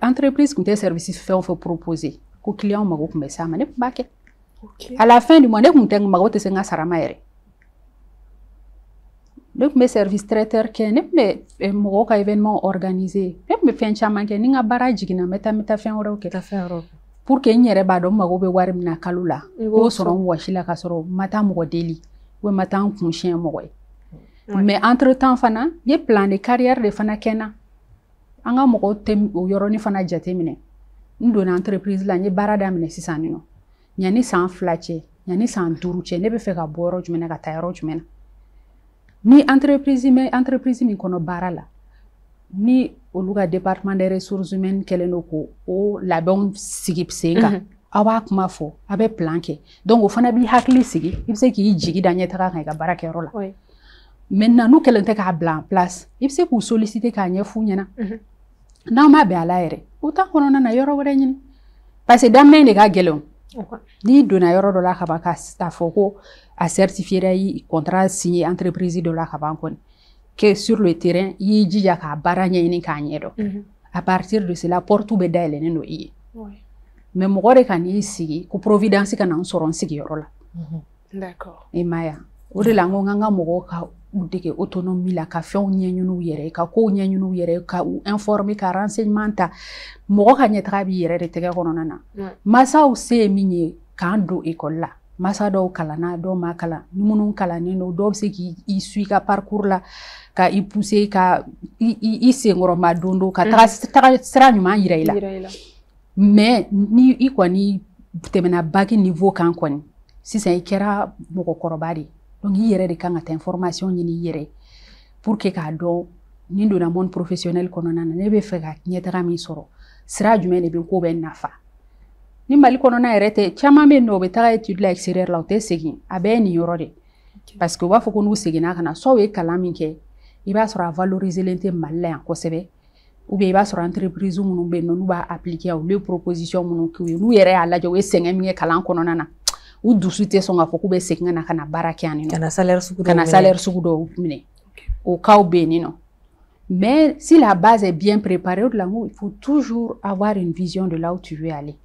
S3: l'entreprise qui a service fait on faut proposer. Au client m'a dit ça, mais à la fin du mois, ne m'ont m'a dit que saramaire. Donc mes services traiteurs qui ne me m'ont événement organisé. Me fait un chaman qui n'inga barrage qui n'a meta fait un roque. Pour que n'y ait pas d'homme m'a dit warim na kalula. Ou seront washila kasoro matam rodeli ou matam kunchien moi. Mais entre temps fana, y plan de carrière de fana kena. Anga moko tem o yoroni fana jate mine ndo na entreprise la ni barada mine sisani no nyani san flache nyani san duruche ne be fe ka boro jumena ka tayaro jumena ni entreprise mi kono barala ni oluga département des ressources humaines keleno ko o la bon sigip senga awa kuma fo abe planke donc o fana bi hakli sigi ibse ki jigi danye taka ka baraka rola oui. Maintenant nous kelente ka blanc place ibse ku solliciter ka nyefu nyana na ma be ala ere uta kono na yoro wore nyini parce que damne ne ga gelon ni dona yoro do la ka ba ka sta foko a certifier ay contrat signé entreprise de la ka ba kon que sur le terrain yi jija ka baranya ni ka nyedo à partir de cela portu be dale ne no yi mais mo gore kan yi sigi ku providence kan an soron sigi yoro la
S2: d'accord
S3: e maya o de la nganga mo ka udeke autonomie la ka fɛnw ɲɛɲinu yɛrɛ ka kow ɲɛɲinu yɛrɛ ka informer ka renseignement ta mɔgɔ ka ɲɛtaga b'i yɛrɛ de tɛgɛ kɔnɔna na masaw se ye min ye k'an don école la masa dɔw kalanna dɔw ma kalan ni minnu kalannen don dɔw bɛ se k'i suit ka parcours la ka i pousser ka i senkɔrɔma don ka taga sira ɲuman yira i la mais ni i kɔni tɛmɛna bac niveau kan kɔni sisan i kɛra mɔgɔkɔrɔba de donc i yɛrɛ de kan ka taa information ɲini i yɛrɛ pour que k'a dɔn ni donna monde professionnel kɔnɔna na ne bɛ fɛ ka ɲɛtaga min sɔrɔ sira jumɛn de bɛ ko bɛ nafa ni Mali kɔnɔna yɛrɛ tɛ caman bɛ yen nɔ u bɛ taga étude la extérieur la u tɛ segin a bɛɛ ye nin yɔrɔ de parce que u b'a fɔ ko n'u seginna ka na soit u ye kalan min kɛ i b'a sɔrɔ a valoriser len tɛ Mali la yan kosɛbɛ ou bien i b'a sɔrɔ entreprise minnu bɛ yen nɔ n'u b'a appliquer olu ye proposition minnu k'u ye n'u yɛrɛ y'a lajɛ u ye sɛgɛn min kɛ kalan kɔnɔna na u dusu tɛ sɔn k'a fɔ k'u bɛ segin ka na baara kɛ yan nɔ ka na salaire sugu dɔw minɛ o cas bɛ yen nɔ mais si la base est bien préparée o de la il faut toujours avoir une vision de là où tu veux aller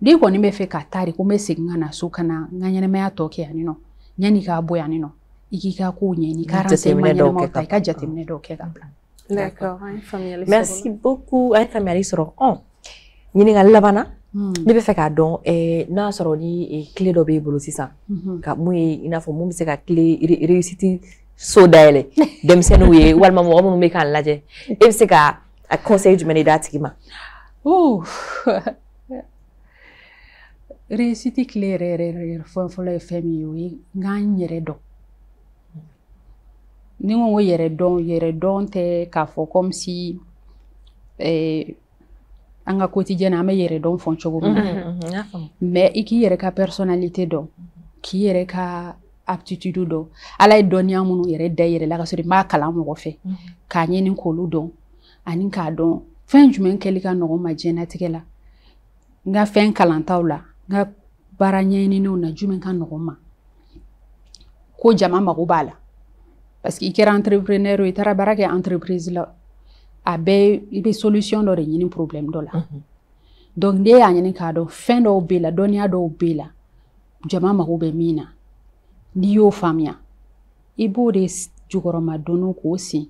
S3: n'i kɔni bɛ fɛ ka taa de ko n bɛ segin ka na so ka na n ka ɲɛnamaya tɔ kɛ yan nɔ yanni k'a bɔ yan nɔ i k'i ka kow ɲɛɲini ka renseignement ɲɛnamaw ta i ka jateminɛ dɔw kɛ ka bila.
S2: D'accord,
S1: merci beaucoup an ye faamuyali sɔrɔ ɲininkali labanna ne bɛ fɛ k'a dɔn n'a sɔrɔ ni clé dɔ b'e bolo sisan ka mun ye i n'a fɔ mun bɛ se ka clé réussite so dayɛlɛ denmisɛnninw ye walima mɔgɔ minnu bɛ k'an lajɛ e bɛ se ka conseil jumɛn de d'a tigi ma.
S3: Réussite clé yɛrɛ fɔlɔ ye fɛn min ye o ye n k'an yɛrɛ dɔn ni n ko yɛrɛ dɔn tɛ k'a fɔ comme si an ka quotidien an bɛ yɛrɛ dɔn fɔ cogo min na mais i k'i yɛrɛ ka personnalité dɔn k'i yɛrɛ ka aptitude dɔn ala ye dɔnniya minnu yɛrɛ da i yɛrɛ la ka sɔrɔ i m'a kalan mɔgɔ fɛ k'a ɲini k'olu dɔn ani k'a dɔn fɛn jumɛn kɛli ka nɔgɔ ma diɲɛlatigɛ la n ka fɛn kalantaw la n ka baara ɲɛɲiniw na jumɛn ka nɔgɔ ma ko jama mago b'a la parce que i kɛra entrepreneur i taara baara kɛ entreprise la a bɛɛ i bɛ solution dɔ de ɲini problème dɔ la donc ne y'a ɲini k'a dɔn fɛn dɔw b'e la dɔnniya dɔw b'e la jama mago bɛ min na n'i y'o faamuya i b'o de jukɔrɔma dɔnniw k'o sin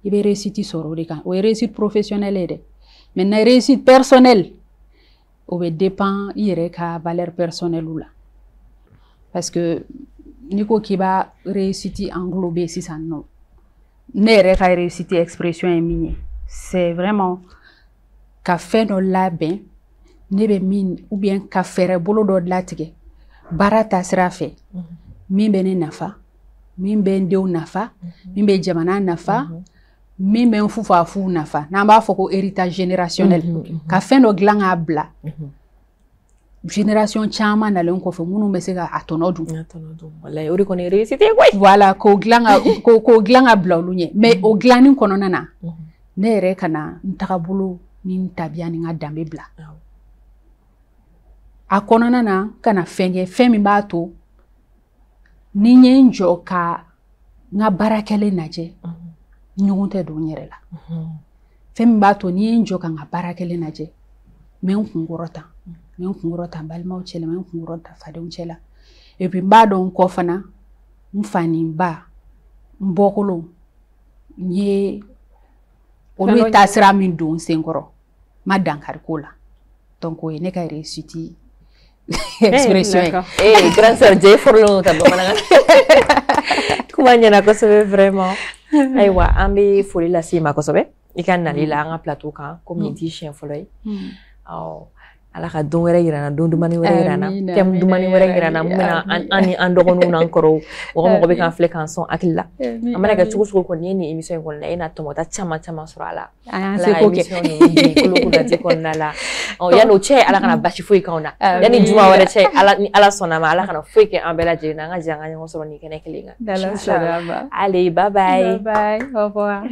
S3: i bɛ réussite sɔrɔ o de kan o ye réussite professionnelle ye dɛ maintenant réussite personnelle o bɛ dépend i yɛrɛ ka valeur personnelle la parce que n'i ko k'i b'a réussite englober sisan nɔ ne yɛrɛ ka réussite expression ye min ye c'est vraiment ka fɛn dɔ labɛn ne bɛ min ou bien ka fɛɛrɛ bolo dɔ latigɛ baara taasira fɛ min bɛ ne nafa min bɛ n denw nafa min bɛ jamana nafa min bɛ n fufafuw nafa n'an b'a fɔ ko héritage générationnel ka fɛn dɔ dilan k'a bila génération caman nalen kɔfɛ minnu bɛ se ka a tɔnɔ dun
S1: wallahi o de kɔni réussite ye koyi
S3: voilà k'o dilan ka bila olu ɲɛ mais o dilanni kɔnɔna na ne yɛrɛ ka na n tagabolo ni n tabiya ni n ka danbe bila a kɔnɔna na ka na fɛn kɛ fɛn min b'a to ni n ye n jɔ ka n ka baarakɛlen lajɛ ɲɔgɔn tɛ don n yɛrɛ la fɛn min b'a to ni n ye n jɔ ka n ka baarakɛlen lajɛ n bɛ n kunkɔrɔta n bɛ n kunkɔrɔta n balimaw cɛla n bɛ n kunkɔrɔta fadenw cɛla et puis n b'a dɔn n kɔ fana n fa ni n ba n bɔkolo n ye olu ye taasira min don n senkɔrɔ n ma dankari k'o la donc o ye ne ka réussite expression
S1: ye grande sœur jɛ fɔlɔ ta bamanankan kuma ɲɛna kosɛbɛ vraiment ayiwa an bɛ foli lase i ma kosɛbɛ i ka nali la an ka plateau kan komi nin t'i siɲɛ fɔlɔ ye ala ka don wɛrɛ yirana don dumani wɛrɛ yirana thème dumani wɛrɛ yirana mun bɛna an ni an dɔgɔninw n'an kɔrɔw mɔgɔ mɔgɔ bɛ k'an filɛ k'an sɔn hakili la a mana kɛ cogo cogo kɔni n'i ye nin émission in kɔni la e n'a tɔmɔta caman caman sɔrɔ a la
S3: an se ko kɛ
S1: kolokundati kɔnɔna la yanni o cɛ ala kana basi foyi k'anw na yanni juma wɛrɛ cɛ ni ala sɔnna ma ala kana foyi kɛ an bɛɛ lajɛlen na an ka jɛ an ka ɲɔgɔn sɔrɔ nin kɛnɛ kelen kan allez bye bye
S3: au revoir